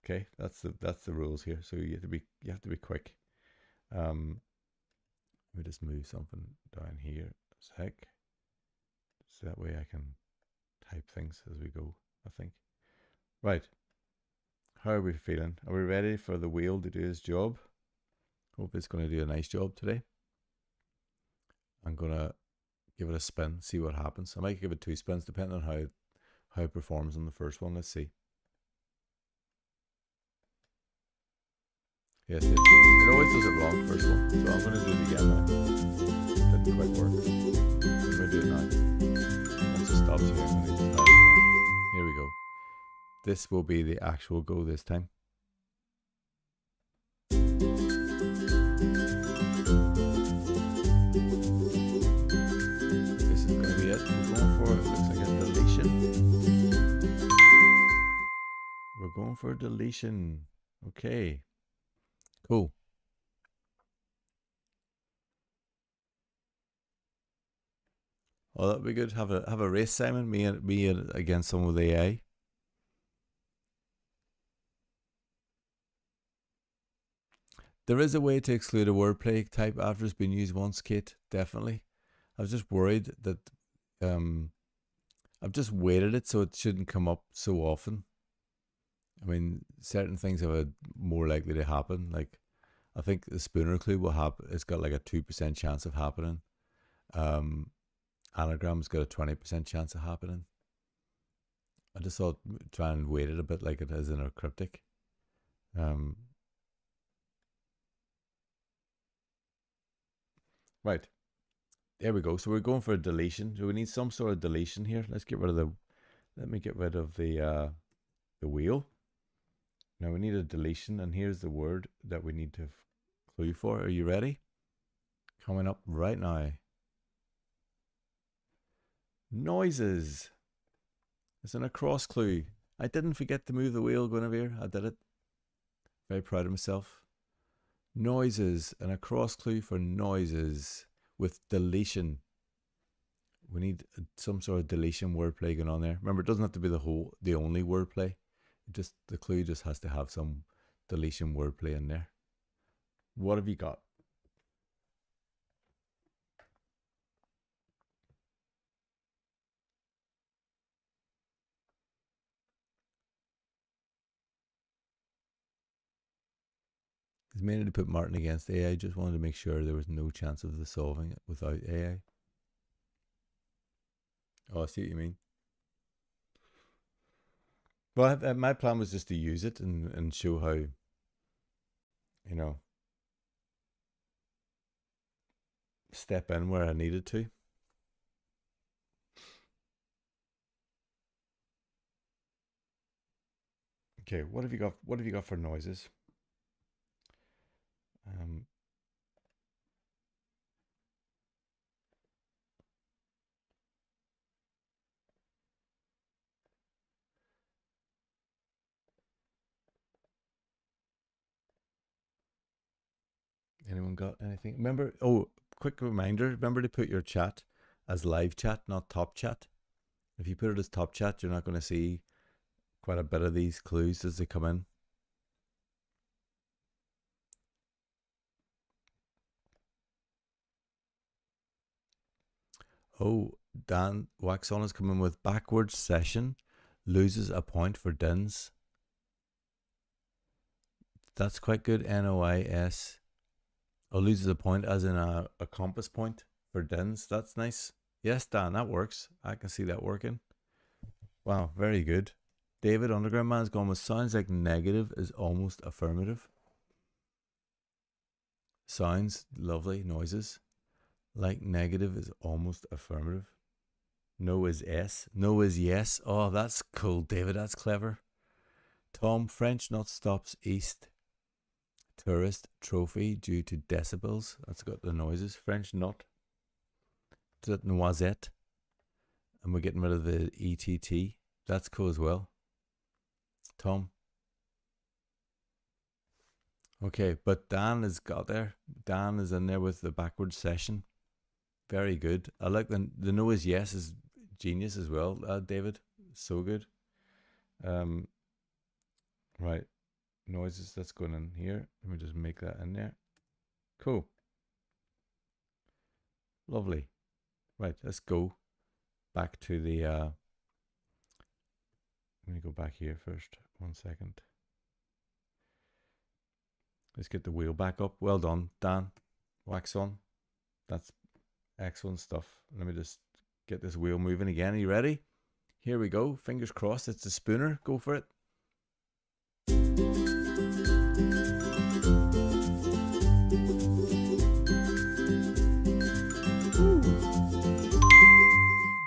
Okay, that's the rules here. So you have to be quick. Let me just move something down here a sec, so that way I can type things as we go. I think. Right. How are we feeling? Are we ready for the wheel to do its job? Hope it's going to do a nice job today. I'm going to give it a spin, see what happens. I might give it 2 spins depending on how it performs on the first one. Let's see. Yes, it always does it wrong, first one. So I'm going to do it again now. It didn't quite work. I'm going to do it now. Once it stops here, I'm going to try it again. Here we go. This will be the actual go this time. This is going to be it. We're going for, it looks like a deletion. We're going for a deletion. Okay. Cool. Oh, that'd be good. Have a race, Simon. Me against some of the AI. There is a way to exclude a wordplay type after it's been used once, Kate. Definitely. I was just worried that um, I've just weighted it so it shouldn't come up so often. I mean, certain things are more likely to happen. Like I think the spooner clue will happen. It's got like a 2% chance of happening. Um, Anagram's got a 20% chance of happening. I just thought try and weight it a bit like it is in a cryptic. Um, right. There we go. So we're going for a deletion. So we need some sort of deletion here. Let's get rid of the. Let me get rid of the wheel. Now we need a deletion, and here's the word that we need to clue for. Are you ready? Coming up right now. Noises. It's an across clue. I didn't forget to move the wheel, Guinevere. I did it. Very proud of myself. Noises. An across clue for noises with deletion. We need some sort of deletion wordplay going on there. Remember, it doesn't have to be the only wordplay. The clue just has to have some deletion wordplay in there. What have you got? It's mainly to put Martin against AI. Just wanted to make sure there was no chance of the solving it without AI. Oh, I see what you mean. Well, my plan was just to use it and show how, step in where I needed to. Okay, what have you got? What have you got for noises? Um, Anyone got anything? Remember? Oh, quick reminder. Remember to put your chat as live chat, not top chat. If you put it as top chat, you're not going to see quite a bit of these clues as they come in. Oh, Dan Waxon is coming with backwards session, loses a point for Dins. That's quite good. NOIS. Oh, loses a point as in a compass point for Dins. That's nice. Yes, Dan, that works. I can see that working. Wow, very good. David Underground Man's gone with sounds like negative is almost affirmative. Sounds lovely noises. Like negative is almost affirmative. No is S. No is yes. Oh, that's cool, David. That's clever. Tom, French not stops east. Tourist trophy due to decibels. That's got the noises. French not. Is that noisette? And we're getting rid of the ETT. That's cool as well. Tom. Okay, but Dan has got there. Dan is in there with the backward session. Very good. I like the no is yes is genius as well, David. So good. Um, right. Noises that's going in here. Let me just make that in there. Cool. Lovely. Right, let's go back to the let me go back here first. 1 second. Let's get the wheel back up. Well done, Dan. Wax on. That's excellent stuff. Let me just get this wheel moving again. Are you ready? Here we go. Fingers crossed. It's a spooner. Go for it.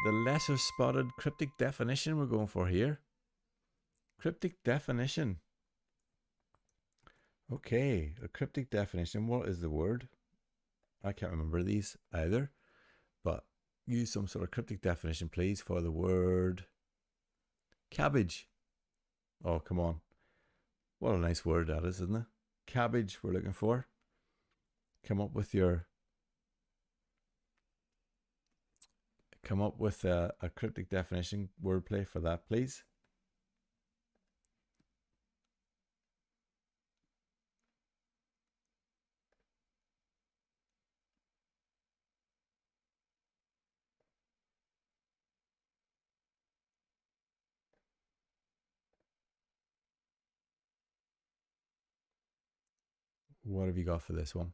The lesser spotted cryptic definition we're going for here. Cryptic definition. Okay, a cryptic definition. What is the word? I can't remember these either, but use some sort of cryptic definition, please, for the word cabbage. Oh, come on. What a nice word that is, isn't it? Cabbage, we're looking for. Come up with your come up with a cryptic definition wordplay for that, please. What have you got for this one?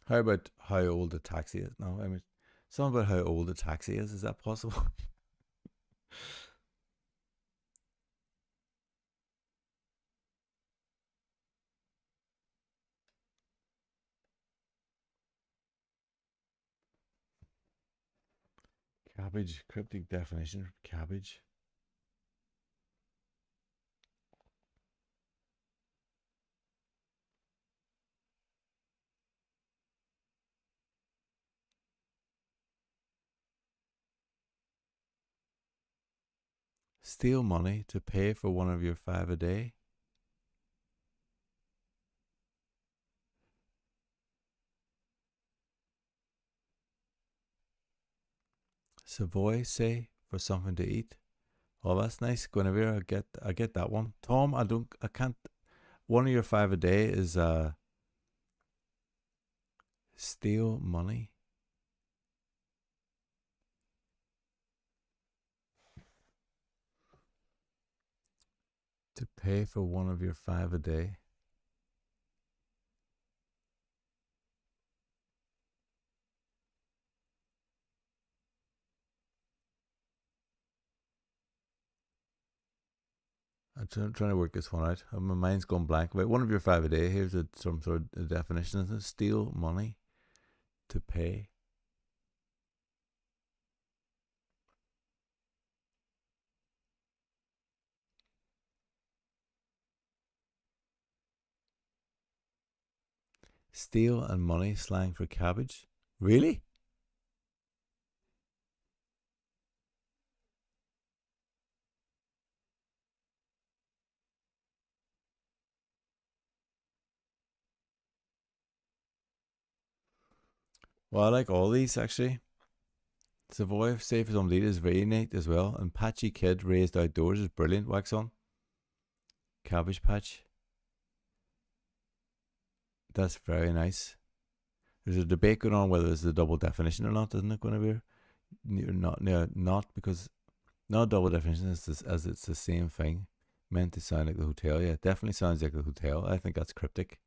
How about how old the taxi is? No, I mean, something about how old the taxi is. Is that possible? Cabbage, cryptic definition for cabbage. Steal money to pay for one of your five a day. Savoy say for something to eat. Oh, that's nice, Guinevere. I get that one. Tom, I can't. One of your five a day is steal money to pay for one of your five a day. Trying to work this one out. My mind's gone blank. But one of your five a day. Here's some sort of definition. Is it steal money to pay? Steal and money slang for cabbage. Really? Well, I like all these actually. Savoy safe as Umdita is very neat as well. And Patchy Kid raised outdoors is brilliant. Wax on. Cabbage Patch. That's very nice. There's a debate going on whether it's a double definition or not, isn't it, Guinevere? Not, no, not because not a double definition as it's the same thing. Meant to sound like the hotel. Yeah, it definitely sounds like the hotel. I think that's cryptic.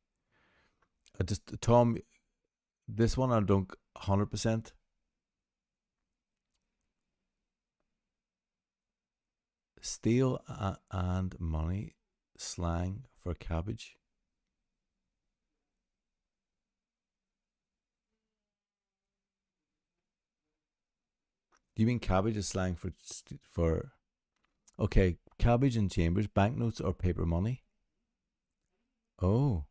I just Tom, this one I don't 100%. Steal and money slang for cabbage. Do you mean cabbage is slang for? Okay, cabbage in chambers, banknotes or paper money? Oh,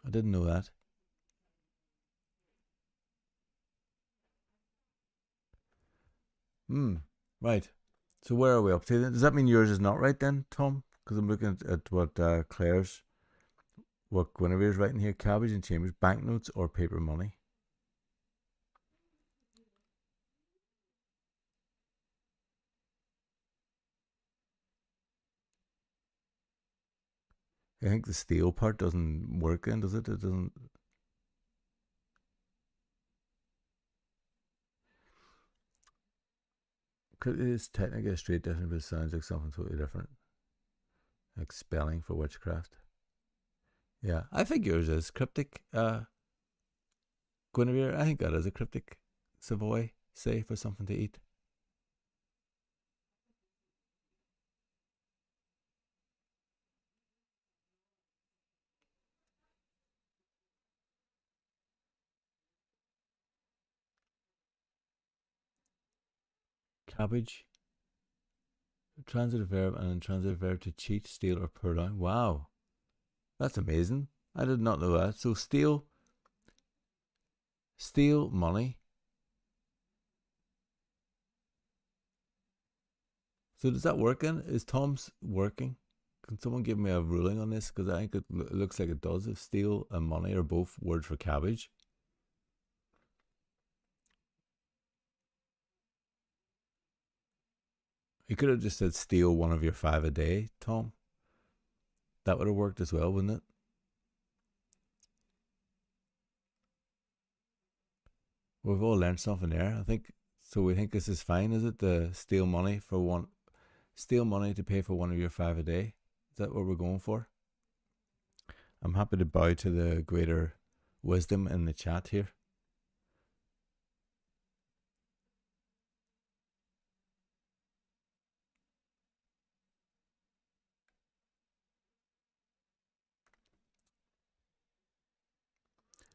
I didn't know that. Hmm. Right. So where are we up to then? Does that mean yours is not right then, Tom? Because I'm looking at what Claire's, what Guinevere's writing here. Cabbage in chambers, banknotes or paper money? I think the steel part doesn't work then, does it? It doesn't. Cause it is technically a straight definition, but it sounds like something totally different. Like spelling for witchcraft. Yeah, I think yours is cryptic. Guinevere, I think that is a cryptic Savoy say for something to eat. Cabbage. Transitive verb and intransitive verb to cheat, steal, or pour down. Wow. That's amazing. I did not know that. So steal money. So does that work then? Is Tom's working? Can someone give me a ruling on this? Because I think it looks like it does. If steal and money are both words for cabbage. You could have just said steal one of your 5 a day, Tom. That would have worked as well, wouldn't it? We've all learned something there. I think so. We think this is fine, is it? The steal money to pay for one of your 5 a day. Is that what we're going for? I'm happy to bow to the greater wisdom in the chat here.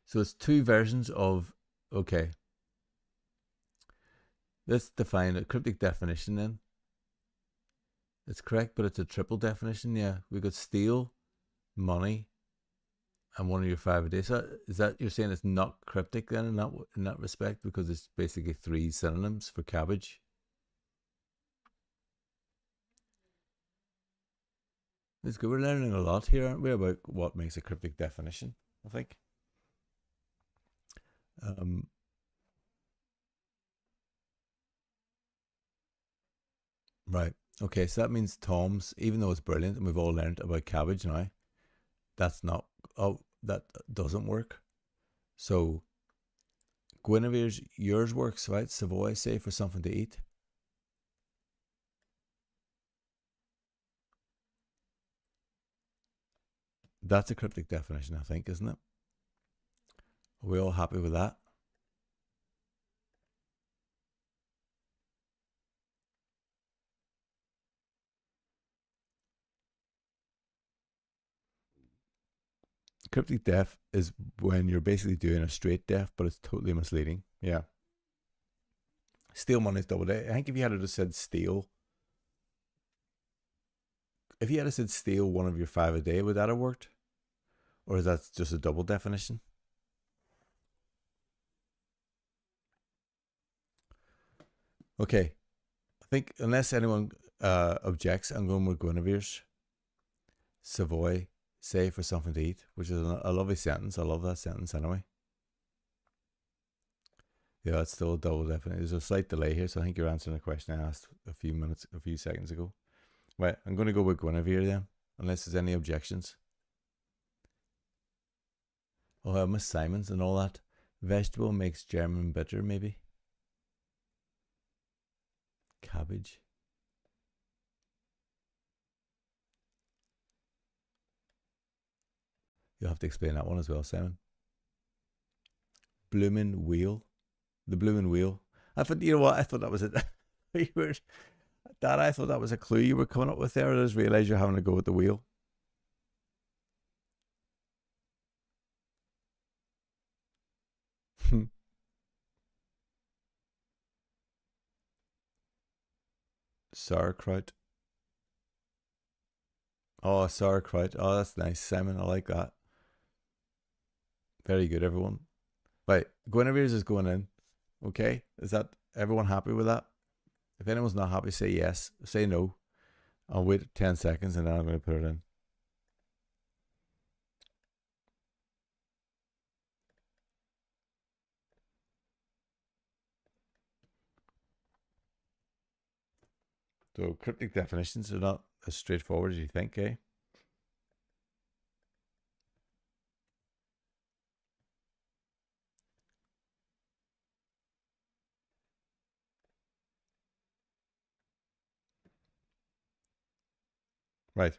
So it's 2 versions of, okay. Let's define a cryptic definition then. It's correct, but it's a triple definition. Yeah, we could steal money and one of your 5 a day. So is that you're saying it's not cryptic then in that respect, because it's basically 3 synonyms for cabbage? It's good. We're learning a lot here, aren't we, about what makes a cryptic definition, I think. Right. Okay, so that means Tom's, even though it's brilliant and we've all learned about cabbage now, that's not, that doesn't work. So Guinevere's, yours works, right? Savoy, say, for something to eat. That's a cryptic definition, I think, isn't it? Are we all happy with that? Cryptic def is when you're basically doing a straight def, but it's totally misleading. Yeah. Steal money is double A. I think if you had just said steal, if you had said steal one of your 5 a day, would that have worked? Or is that just a double definition? Okay. I think unless anyone objects, I'm going with Guinevere's. Savoy, say, for something to eat, which is a lovely sentence. I love that sentence anyway. Yeah, it's still a double definition. There's a slight delay here, so I think you're answering a question I asked a few seconds ago. Right, I'm going to go with Guinevere then, unless there's any objections. Oh, Miss Simons and all that. Vegetable makes German bitter, maybe. Cabbage. You'll have to explain that one as well, Simon. Bloomin' wheel. The bloomin' wheel. I thought, you know what? I thought that was it. I thought that was a clue you were coming up with there. I just realised you're having to go with the wheel. Sauerkraut. Oh, sauerkraut. Oh, that's nice, Simon. I like that. Very good, everyone. Right, Guinevere's is going in. Okay, is that everyone happy with that? If anyone's not happy, say yes. Say no. I'll wait 10 seconds and then I'm going to put it in. So cryptic definitions are not as straightforward as you think, eh? Right.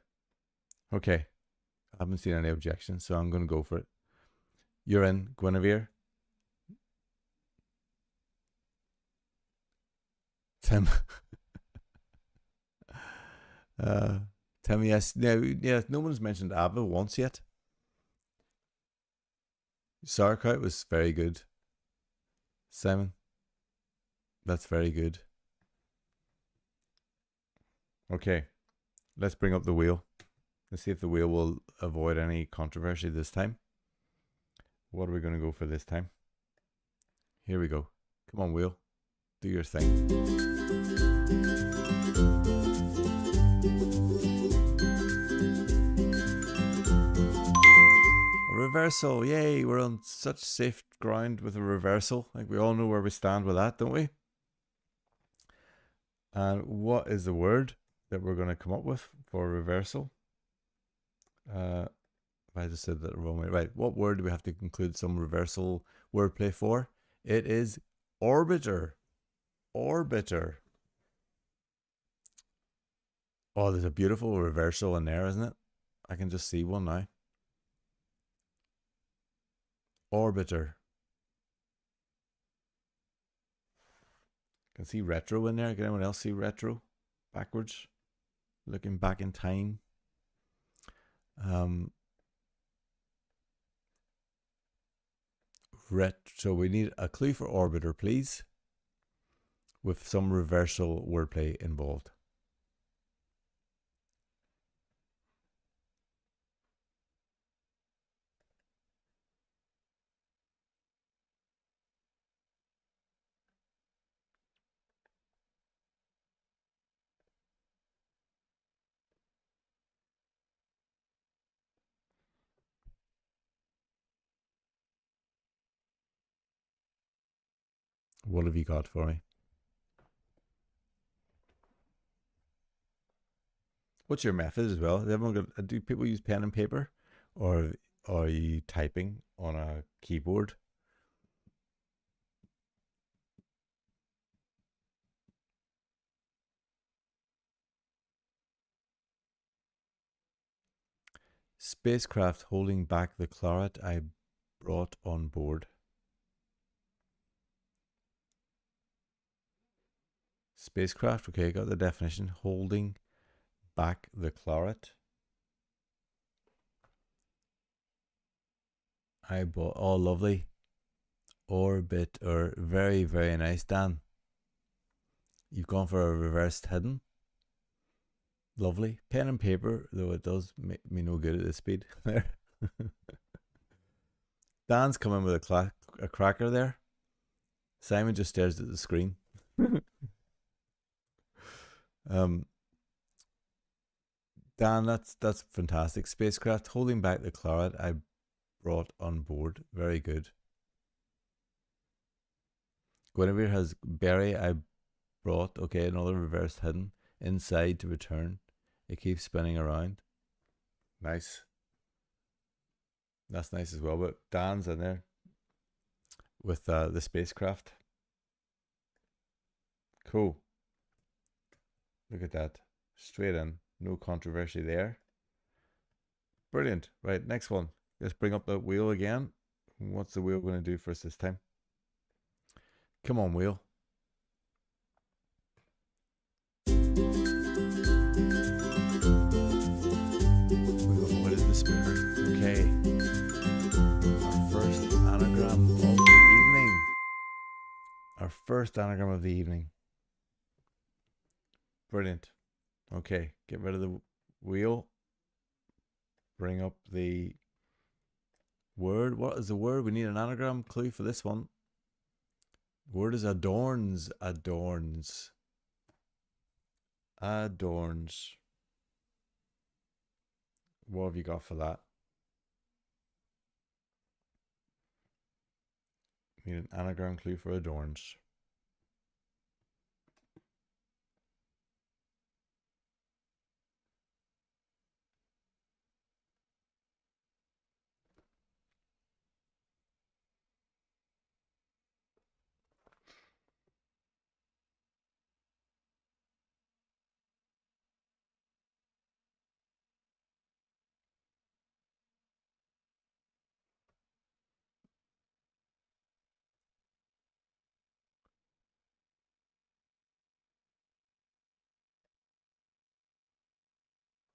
Okay. I haven't seen any objections, so I'm going to go for it. You're in, Guinevere. Tim. Tim, yes. Yeah, no one's mentioned Abba once yet. Sauerkraut was very good. Simon, that's very good. Okay, let's bring up the wheel. Let's see if the wheel will avoid any controversy this time. What are we going to go for this time? Here we go. Come on, wheel. Do your thing. A reversal. Yay, we're on such safe ground with a reversal. Like, we all know where we stand with that, don't we? And what is the word that we're going to come up with for reversal? I just said that the wrong way. Right, what word do we have to include some reversal wordplay for? It is orbiter. Orbiter. Oh, there's a beautiful reversal in there, isn't it? I can just see one now. Orbiter. Can see retro in there. Can anyone else see retro? Backwards. Looking back in time. So we need a clue for orbiter, please, with some reversal wordplay involved. What have you got for me? What's your method as well? Do people use pen and paper, or are you typing on a keyboard? Spacecraft holding back the claret I brought on board. Spacecraft, okay, got the definition. Holding back the claret. I bought, oh, lovely. Orbiter, very, very nice, Dan. You've gone for a reversed hidden. Lovely. Pen and paper, though it does make me no good at this speed. There. Dan's coming with a cracker there. Simon just stares at the screen. Dan, that's fantastic. Spacecraft holding back the claret I brought on board. Very good. Guinevere has berry I brought. Okay, another reversed hidden. Inside to return. It keeps spinning around. Nice. That's nice as well. But Dan's in there with the spacecraft. Cool. Look at that. Straight in. No controversy there. Brilliant. Right, next one. Let's bring up the wheel again. What's the wheel going to do for us this time? Come on, wheel. What is the spinner? Okay. Our first anagram of the evening. Our first anagram of the evening. Brilliant. Okay, get rid of the wheel. Bring up the word. What is the word? We need an anagram clue for this one. Word is adorns. Adorns. Adorns. What have you got for that? We need an anagram clue for adorns.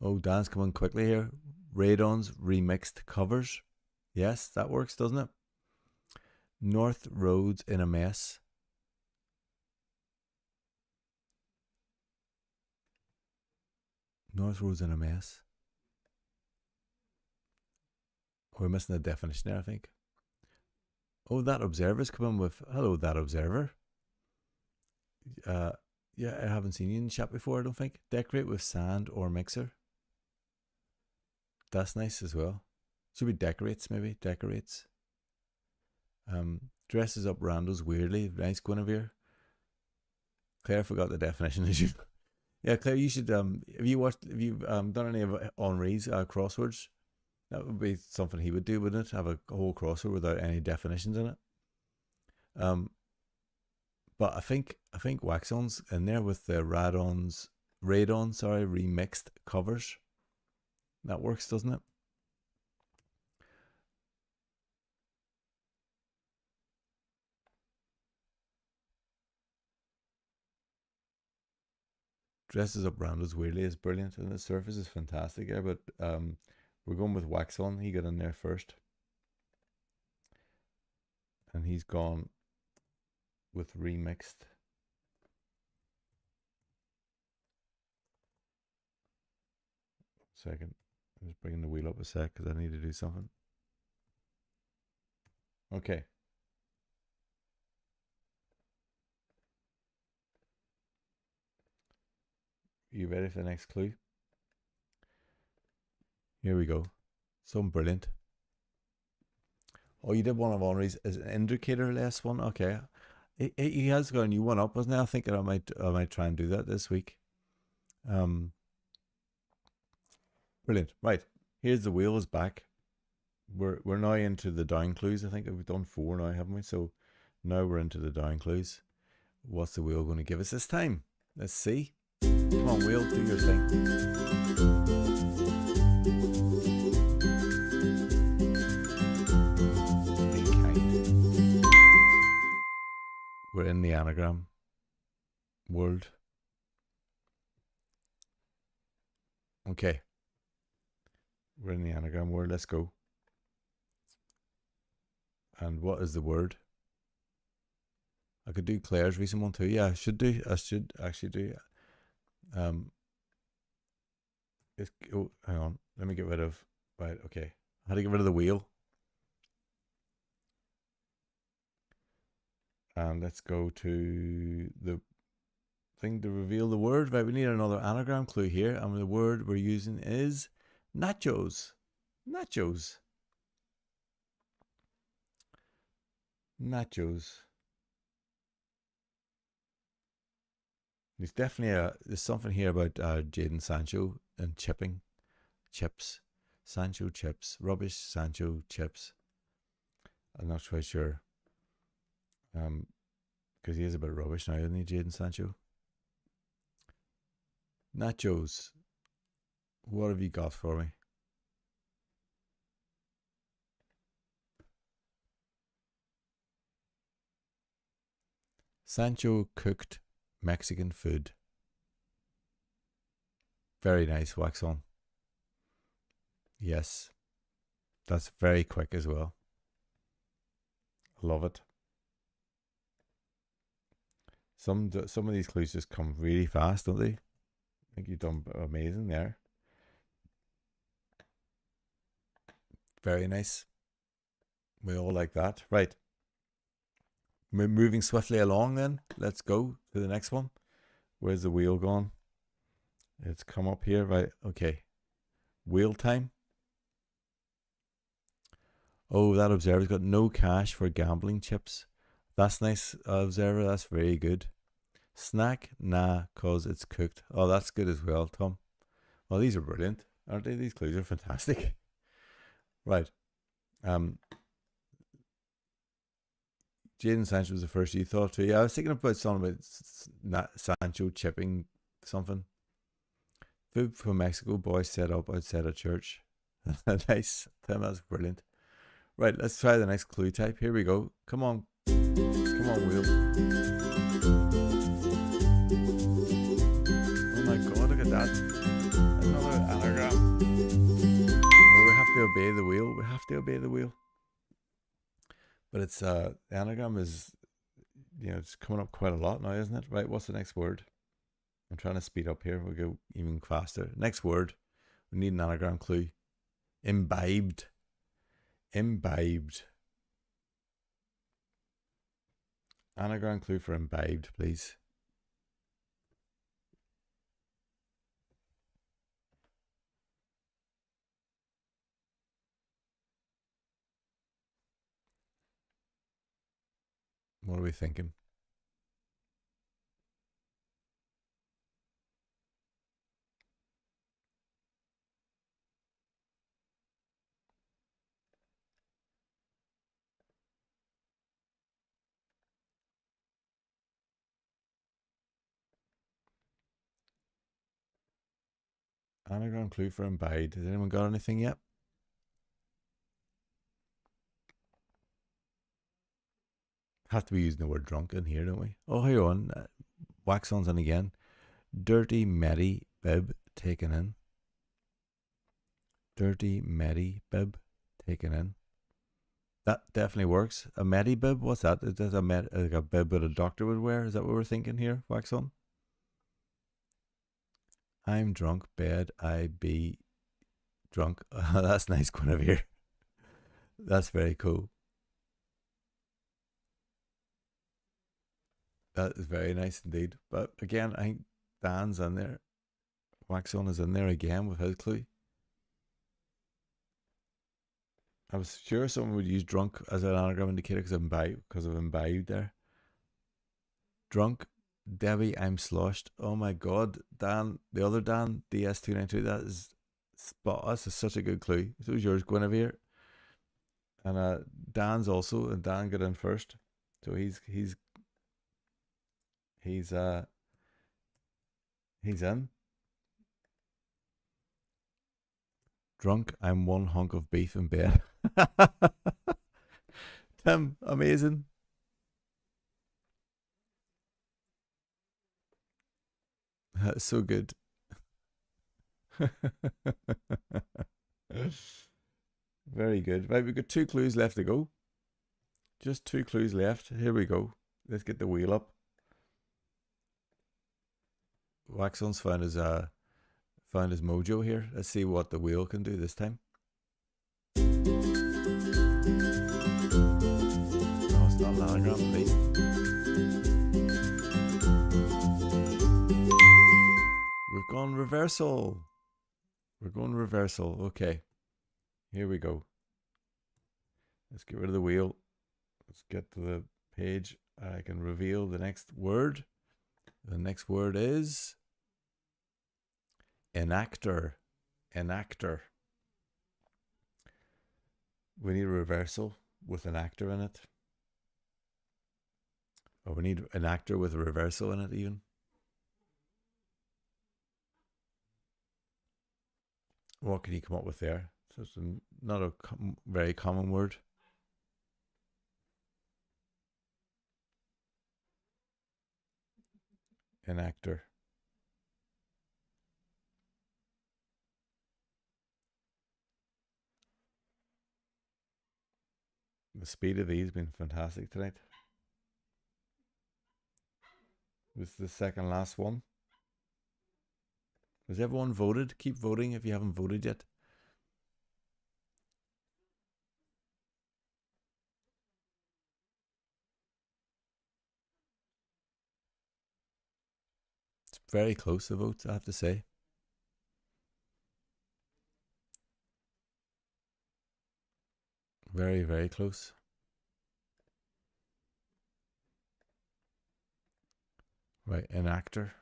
Oh, Dan's coming quickly here. Radon's remixed covers. Yes, that works, doesn't it? North Roads in a mess. North Road's in a mess. We're missing a definition there, I think. Oh, that observer's coming with, hello, that observer. Yeah, I haven't seen you in chat before, I don't think. Decorate with sand or mixer. That's nice as well. Should be decorates, maybe. Decorates. Dresses up randos weirdly. Nice, Guinevere. Claire forgot the definition. Yeah, Claire, you should, have you done any of Henri's crosswords? That would be something he would do, wouldn't it? Have a whole crossword without any definitions in it. But I think Waxon's in there with the Radon, remixed covers. That works, doesn't it? Dresses up Randos weirdly is brilliant, and the surface is fantastic. Yeah, but we're going with Waxon. He got in there first, and he's gone with remixed. Second, I'm just bringing the wheel up a sec because I need to do something. Okay. You ready for the next clue? Here we go. Something brilliant. Oh, you did one of Henri's. Is an indicator less one? Okay. He has got a new one up, wasn't he? I think I might try and do that this week. Brilliant. Right. Here's the wheel is back. We're now into the down clues. I think we've done 4 now, haven't we? So now we're into the down clues. What's the wheel going to give us this time? Let's see. Come on, wheel, do your thing. Be kind. We're in the anagram world. Okay. We're in the anagram world. Let's go. And what is the word? I could do Claire's recent one too. Yeah, I should actually do. Oh, hang on. Let me get rid of. Right. Okay. How to get rid of the wheel? And let's go to the thing to reveal the word. Right. We need another anagram clue here, and the word we're using is nachos. Nachos. Nachos. There's definitely there's something here about Jadon Sancho and chips, Sancho chips, rubbish Sancho chips. I'm not quite sure, because he is a bit rubbish now, isn't he, Jadon Sancho? Nachos. What have you got for me? Sancho cooked Mexican food. Very nice, Waxon. Yes. That's very quick as well. Love it. Some of these clues just come really fast, don't they? I think you've done amazing there. Very nice. We all like that. Right. Moving swiftly along then. Let's go to the next one. Where's the wheel gone? It's come up here. Right. Okay. Wheel time. Oh, that observer's got no cash for gambling chips. That's nice, observer. That's very good. Snack? Nah, cause it's cooked. Oh, that's good as well, Tom. Well, these are brilliant, aren't they? These clues are fantastic. Right. Jadon Sancho was the first you thought too. Yeah, I was thinking about something about Sancho chipping something. Food from Mexico, boys set up outside a church. Nice. Tim, that's brilliant. Right, let's try the next clue type. Here we go. Come on. Come on, wheel. Oh my god, look at that. Another anagram. Oh, we have to obey the wheel. We have to obey the wheel. But it's the anagram is, it's coming up quite a lot now, isn't it? Right, what's the next word? I'm trying to speed up here. We'll go even faster. Next word. We need an anagram clue. Imbibed. Imbibed. Anagram clue for imbibed, please. What are we thinking? Anagram clue for imbibed. Has anyone got anything yet? Have to be using the word drunk in here, don't we? Oh, hang on. Wax on's in again. Dirty Medi bib taken in. Dirty Medi bib taken in. That definitely works. A Medi bib? What's that? Is that like a bib that a doctor would wear? Is that what we're thinking here, Wax on? I'm drunk, bed, I be drunk. That's nice, Guinevere. That's very cool. That is very nice indeed. But again, I think Dan's in there. Wax on is in there again with his clue. I was sure someone would use drunk as an anagram indicator because of imbibed there. Drunk, Debbie, I'm sloshed. Oh my god, Dan, the other Dan, DS292, that is spot. That's such a good clue. So is yours, Guinevere. And Dan's also, and Dan got in first. So he's in. Drunk, I'm one hunk of beef in bed. Tim, amazing. That's so good. Very good. Right, we've got 2 clues left to go. Just 2 clues left. Here we go. Let's get the wheel up. Waxon's found his mojo here. Let's see what the wheel can do this time. No, it's not an anagram, please. We've gone reversal. We're going reversal. Okay. Here we go. Let's get rid of the wheel. Let's get to the page. I can reveal the next word. The next word is enactor. Enactor. We need a reversal with an actor in it. Or we need an actor with a reversal in it even. What can you come up with there? So it's not a very common word. An actor. The speed of these has been fantastic tonight. This is the second last one. Has everyone voted? Keep voting if you haven't voted yet. It's very close, the votes, I have to say. Very, very close. Right, an actor.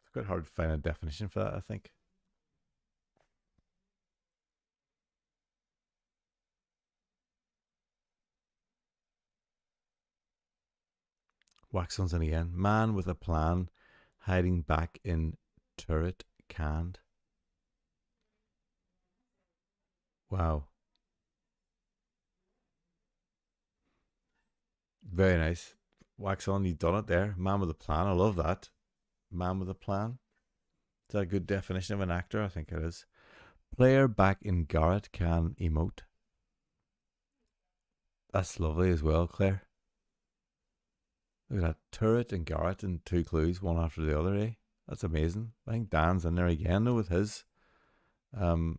It's quite hard to find a definition for that, I think. Wax on again. Man with a plan, hiding back in turret canned. Wow. Very nice. Wax on, you've done it there. Man with a plan. I love that. Man with a plan. Is that a good definition of an actor? I think it is. Player back in Garrett can emote. That's lovely as well, Claire. Look at that. Turret and Garrett and 2 clues, one after the other, eh? That's amazing. I think Dan's in there again, though, with his. Um,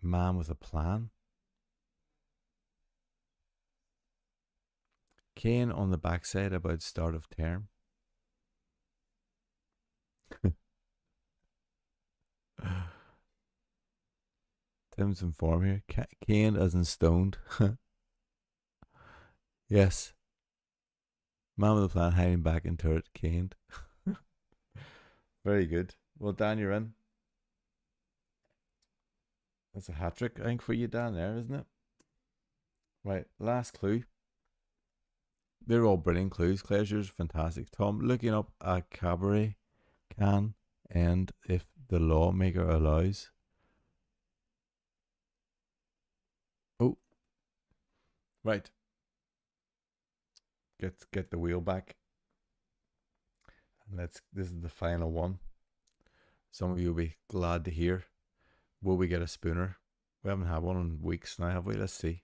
Man with a plan. Kane on the backside about start of term. Tim's in form here. Kane as in stoned. Yes. Man with a plan hiding back in turret. Caned. Very good. Well, Dan, you're in. That's a hat trick, I think, for you, Dan, there, isn't it? Right, last clue. They're all brilliant clues. Claire's yours fantastic. Tom, looking up a cabaret can end if the lawmaker allows. Oh, right. Get the wheel back. And this is the final one. Some of you will be glad to hear. Will we get a spooner? We haven't had one in weeks now, have we? Let's see.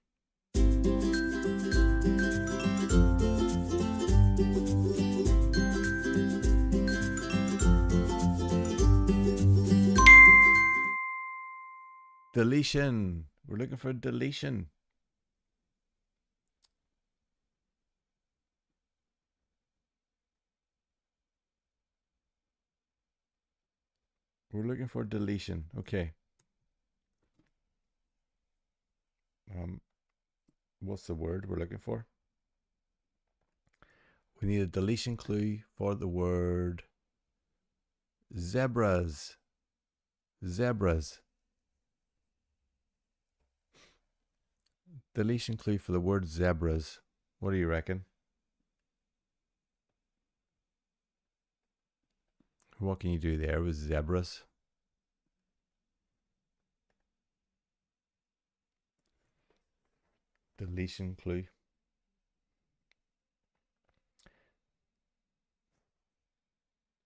Deletion. We're looking for deletion. We're looking for deletion. Okay. What's the word we're looking for? We need a deletion clue for the word zebras. Zebras. Deletion clue for the word zebras. What do you reckon? What can you do there with zebras? Deletion clue.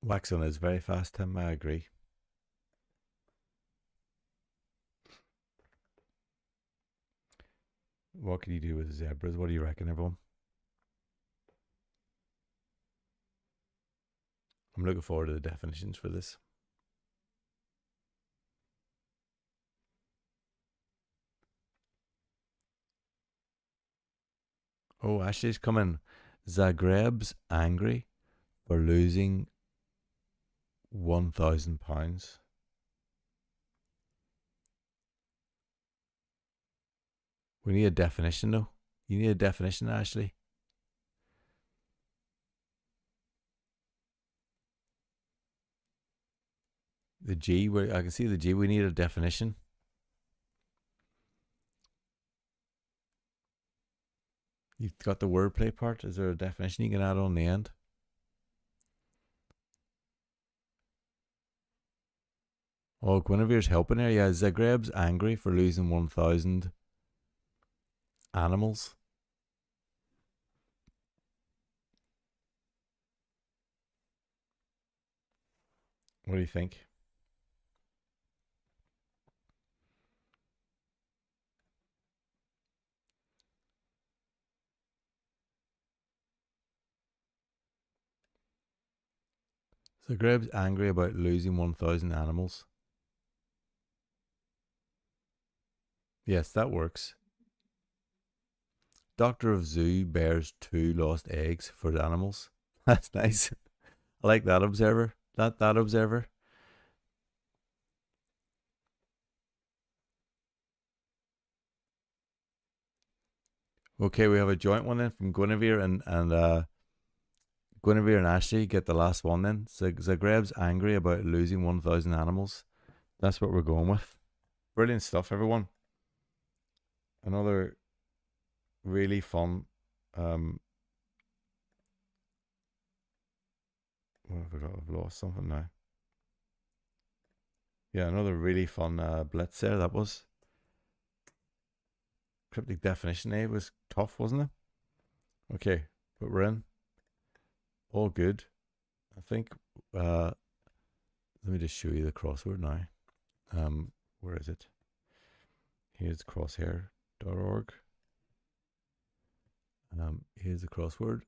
Wax on is very fast, Tim. I agree. What can you do with zebras? What do you reckon, everyone? I'm looking forward to the definitions for this. Oh, Ashley's coming. Zagreb's angry for losing £1,000. We need a definition, though. You need a definition, Ashley. The G, where I can see the G. We need a definition. You've got the wordplay part. Is there a definition you can add on the end? Oh, Guinevere's helping her. Yeah, Zagreb's angry for losing 1,000 animals. What do you think? Zagreb's angry about losing 1,000 animals. Yes, that works. Doctor of Zoo bears 2 lost eggs for the animals. That's nice. I like that observer. That observer. Okay, we have a joint one then from Guinevere and Guinevere and Ashley get the last one then. Zagreb's angry about losing 1,000 animals. That's what we're going with. Brilliant stuff, everyone. Another really fun. What have I got? I've lost something now. Yeah, another really fun blitz there. That was. Cryptic definition, eh? Was tough, wasn't it? Okay, but we're in. All good. I think. Let me just show you the crossword now. Where is it? Here's crosshair.org. Here's the crossword.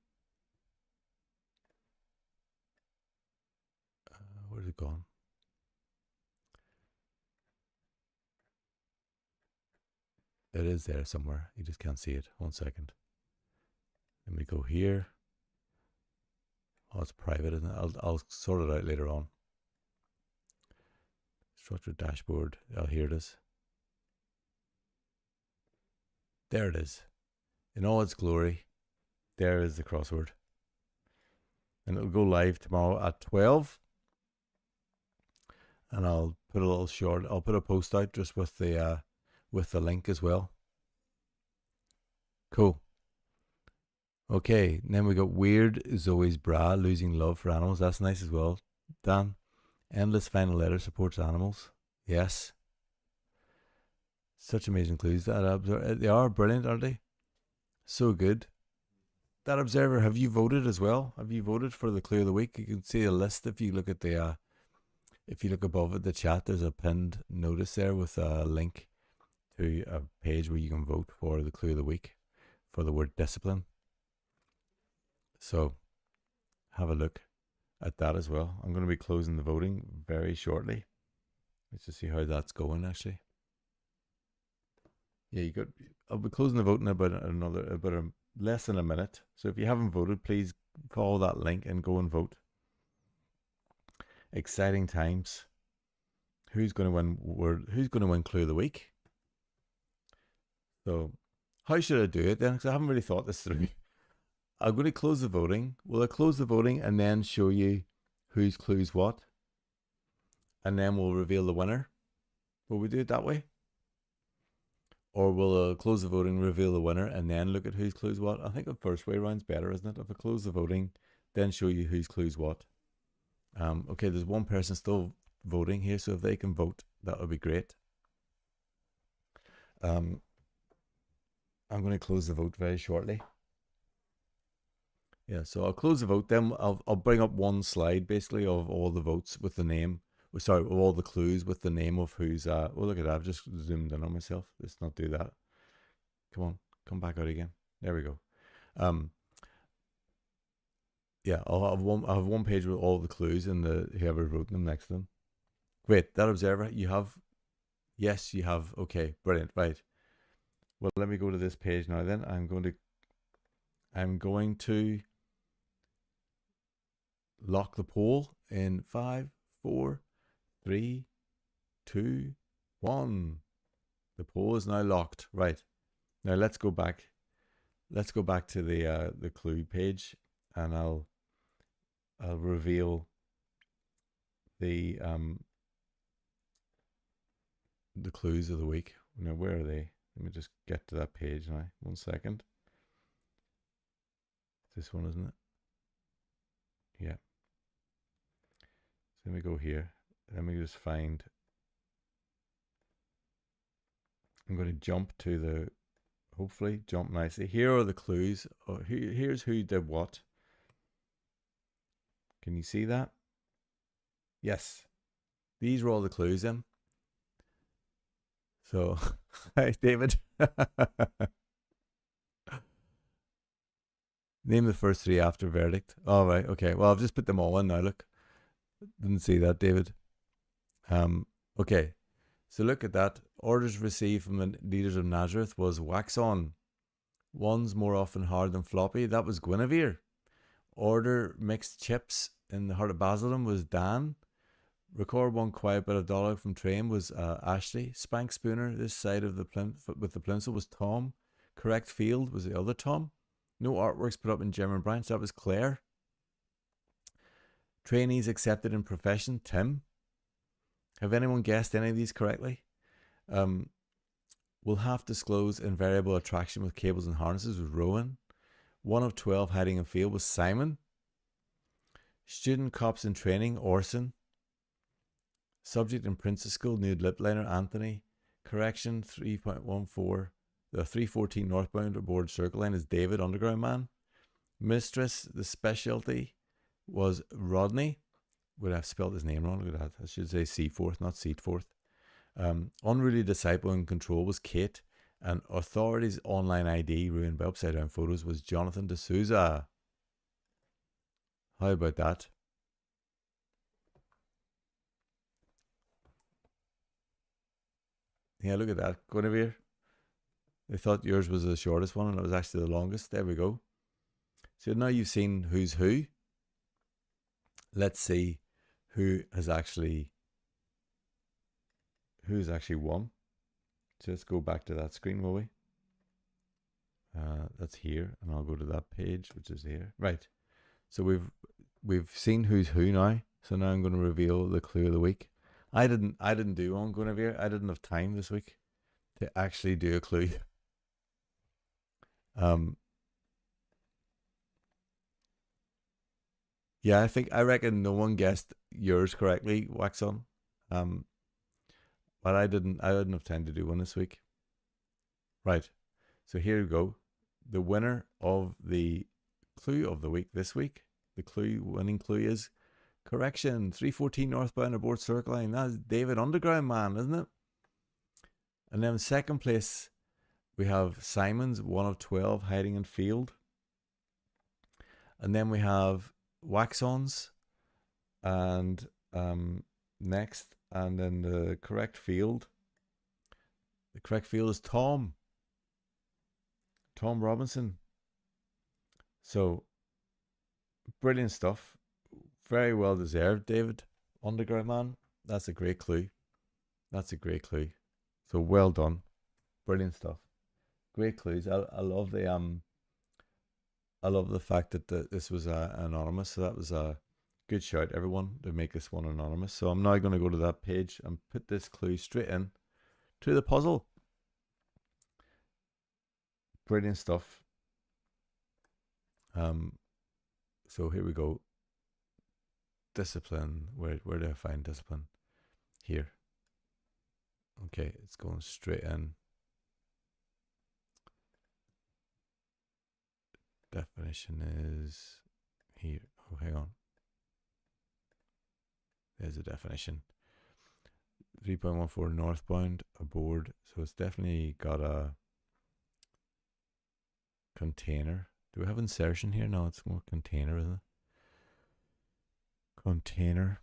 Where's it gone? It is there somewhere. You just can't see it. 1 second. Let me go here. Oh, it's private, isn't it? I'll sort it out later on. Structured dashboard. Oh, here it is. There it is. In all its glory. There is the crossword. And it'll go live tomorrow at 12. And I'll put a little short. I'll put a post out just with the link as well. Cool. Okay, and then we got Weird Zoe's Bra, Losing Love for Animals. That's nice as well. Dan, Endless Final Letter supports animals. Yes. Such amazing clues. They are brilliant, aren't they? So good. That Observer, have you voted as well? Have you voted for the clue of the week? You can see a list if you look at the if you look above at the chat. There's a pinned notice there with a link to a page where you can vote for the clue of the week for the word discipline. So have a look at that as well. I'm going to be closing the voting very shortly. Let's just see how that's going actually. Yeah, I'll be closing the vote in about less than a minute. So if you haven't voted, please follow that link and go and vote. Exciting times. Who's going to win clue of the week? So how should I do it then? Because I haven't really thought this through. I'm going to close the voting. Will I close the voting and then show you whose clues what? And then we'll reveal the winner. Will we do it that way? Or will I close the voting, reveal the winner, and then look at whose clues what? I think the first way around's better, isn't it? If I close the voting, then show you whose clues what. Okay, there's one person still voting here, so if they can vote, that would be great. I'm going to close the vote very shortly. Yeah, so I'll close the vote. Then I'll bring up one slide basically of all the votes with the name. Sorry, of all the clues with the name of who's. Oh, look at that! I've just zoomed in on myself. Let's not do that. Come on, come back out again. There we go. Yeah, I'll have one page with all the clues and whoever wrote them next to them. Great, that Observer, you have. Yes, you have. Okay, brilliant. Right. Well, let me go to this page now. Then I'm going to lock the poll in 5, 4, 3, 2, 1. The poll is now locked. Right. Now let's go back. Let's go back to the clue page, and I'll reveal the clues of the week. Now where are they? Let me just get to that page now. 1 second. This one, isn't it? Yeah. So let me go here. Let me just find. I'm going to jump to the. Hopefully, jump nicely. Here are the clues. Oh, here's who did what. Can you see that? Yes. These were all the clues in. So, hi, David. Name the first 3 after verdict. All right. Okay. Well, I've just put them all in now. Look. Didn't see that, David. Okay. So look at that. Orders received from the leaders of Nazareth was wax on. One's more often hard than floppy. That was Guinevere. Order mixed chips in the heart of Basildon was Dan. Record one quiet bit of dialogue from Train was Ashley. Spank Spooner, this side of the with the plimsoll was Tom. Correct field was the other Tom. No artworks put up in German branch. That was Claire. Trainees accepted in profession, Tim. Have anyone guessed any of these correctly? Will half disclose invariable attraction with cables and harnesses was Rowan. 1 of 12 hiding in field was Simon. Student cops in training, Orson. Subject in Princess School, nude lip liner, Anthony. Correction 3.14. The 314 northbound aboard Circle Line is David, Underground Man. Mistress, the specialty was Rodney. Would I have spelled his name wrong? Look at that. I should say Seaforth, not Seaforth. Unruly disciple in control was Kate. And authorities' online ID ruined by upside down photos was Jonathan D'Souza. How about that? Yeah, look at that, Guinevere. They thought yours was the shortest one, and it was actually the longest. There we go. So now you've seen who's who. Let's see who's actually won. So let's go back to that screen, will we? That's here, and I'll go to that page, which is here. Right. So we've seen who's who now. So now I'm going to reveal the clue of the week. I didn't do one, Guinevere. I didn't have time this week to actually do a clue. Yeah, I reckon no one guessed yours correctly, Wax On. But I didn't have time to do one this week. Right. So here we go. The winner of the clue of the week this week. The winning clue is correction 314 northbound aboard Circle Line. That's David Underground Man, isn't it? And then second place we have Simon's 1 of 12 hiding in field. And then we have Wax-Ons and next, and then the correct field. The correct field is Tom Robinson. So brilliant stuff. Very well deserved, David Underground Man. That's a great clue. So well done. Brilliant stuff. Great clues. I love the fact that this was anonymous. So that was a good shout, everyone, to make this one anonymous. So I'm now going to go to that page and put this clue straight in to the puzzle. Brilliant stuff. So here we go. Discipline. Where do I find discipline? Here. Okay, it's going straight in. Definition is here. Oh, hang on. There's a definition. 3.14 northbound aboard. So it's definitely got a container. Do we have insertion here? No, it's more container, isn't it? Container.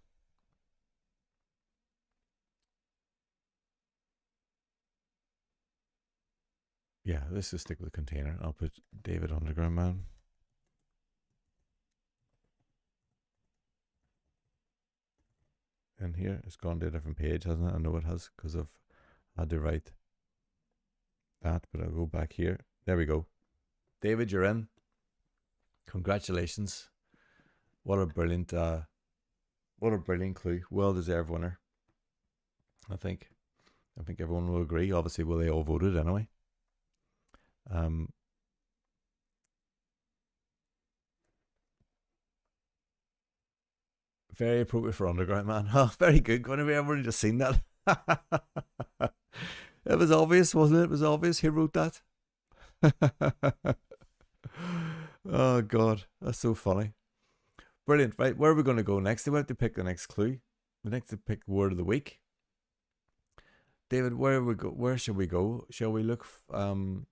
Yeah, let's just stick with the container. I'll put David Underground Man. In here, it's gone to a different page, hasn't it? I know it has because I've had to write that, but I'll go back here. There we go. David, you're in. Congratulations. What a brilliant clue. Well deserved winner. I think everyone will agree. Obviously, well, they all voted anyway. Very appropriate for Underground Man. Oh, very good. Guinevere, I've already just seen that. It was obvious, wasn't it? It was obvious. He wrote that. Oh, God. That's so funny. Brilliant. Right, where are we going to go next? We have to pick the next clue. We have to pick word of the week. David, where should we go? Shall we look? I'm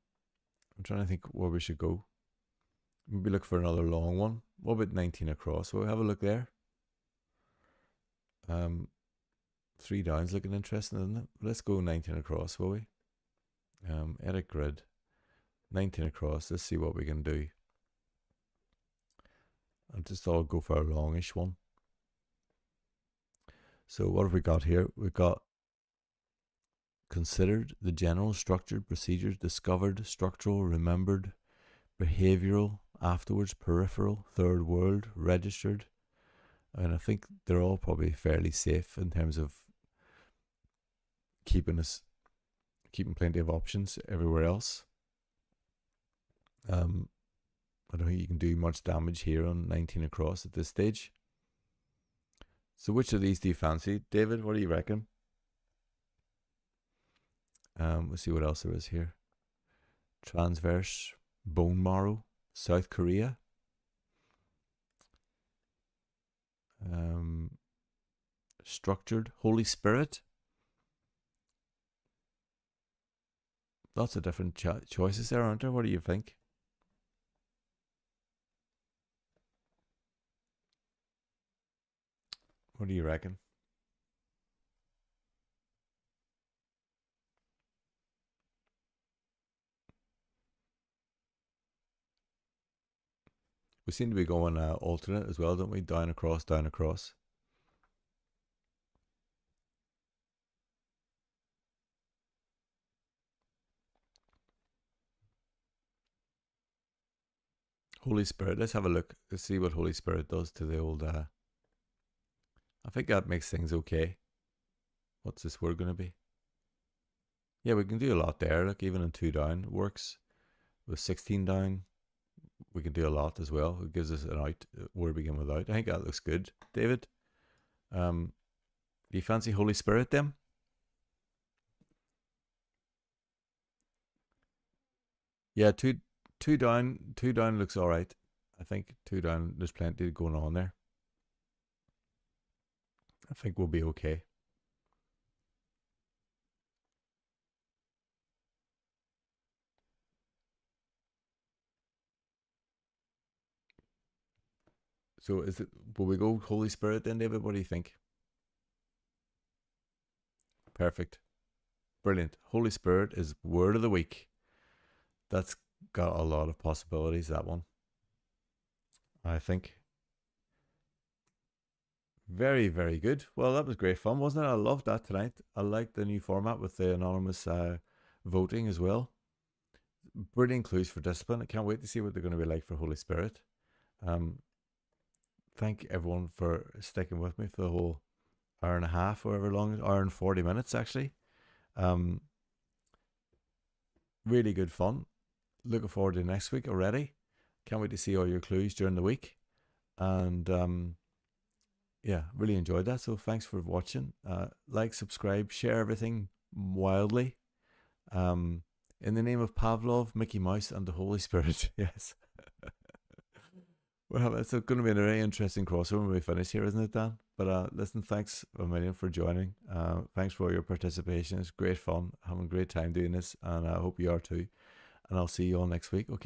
trying to think where we should go. Maybe look for another long one. What about 19 across? Will we have a look there? 3 down's looking interesting, isn't it? Let's go 19 across, will we? Edit grid. 19 across. Let's see what we can do. I'll go for a longish one. So what have we got here? We've got considered, the general, structured, procedures, discovered, structural, remembered, behavioral, afterwards, peripheral, third world, registered. And I think they're all probably fairly safe in terms of keeping plenty of options everywhere else. I don't think you can do much damage here on 19 across at this stage. So which of these do you fancy? David, what do you reckon? Let's see what else there is here. Transverse, bone marrow, South Korea. Structured, Holy Spirit. lots of different choices there, aren't there? What do you think? What do you reckon? We seem to be going alternate as well, don't we? Down across, down across. Holy Spirit. Let's have a look. Let's see what Holy Spirit does to the old. I think that makes things okay. What's this word going to be? Yeah, we can do a lot there. Like even in 2 down works. With 16 down, we can do a lot as well. It gives us an out word begin without. I think that looks good, David. Do you fancy Holy Spirit then? Yeah, two down looks all right. I think 2 down. There's plenty going on there. I think we'll be okay. So is it? Will we go Holy Spirit then, David? What do you think? Perfect, brilliant. Holy Spirit is word of the week. That's got a lot of possibilities. That one, I think. Very, very good. Well, that was great fun, wasn't it? I loved that tonight. I liked the new format with the anonymous voting as well. Brilliant clues for discipline. I can't wait to see what they're going to be like for Holy Spirit. Um, thank everyone for sticking with me for the whole hour and a half, however long, hour and 40 minutes actually. Um, really good fun. Looking forward to next week already. Can't wait to see all your clues during the week. And yeah, really enjoyed that. So thanks for watching. Like, subscribe, share everything wildly. In the name of Pavlov, Mickey Mouse, and the Holy Spirit. Yes. Well, it's going to be a very interesting crossover when we finish here, isn't it, Dan? But listen, thanks a million for joining. Thanks for all your participation. It's great fun. Having a great time doing this, and I hope you are too. And I'll see you all next week. Okay.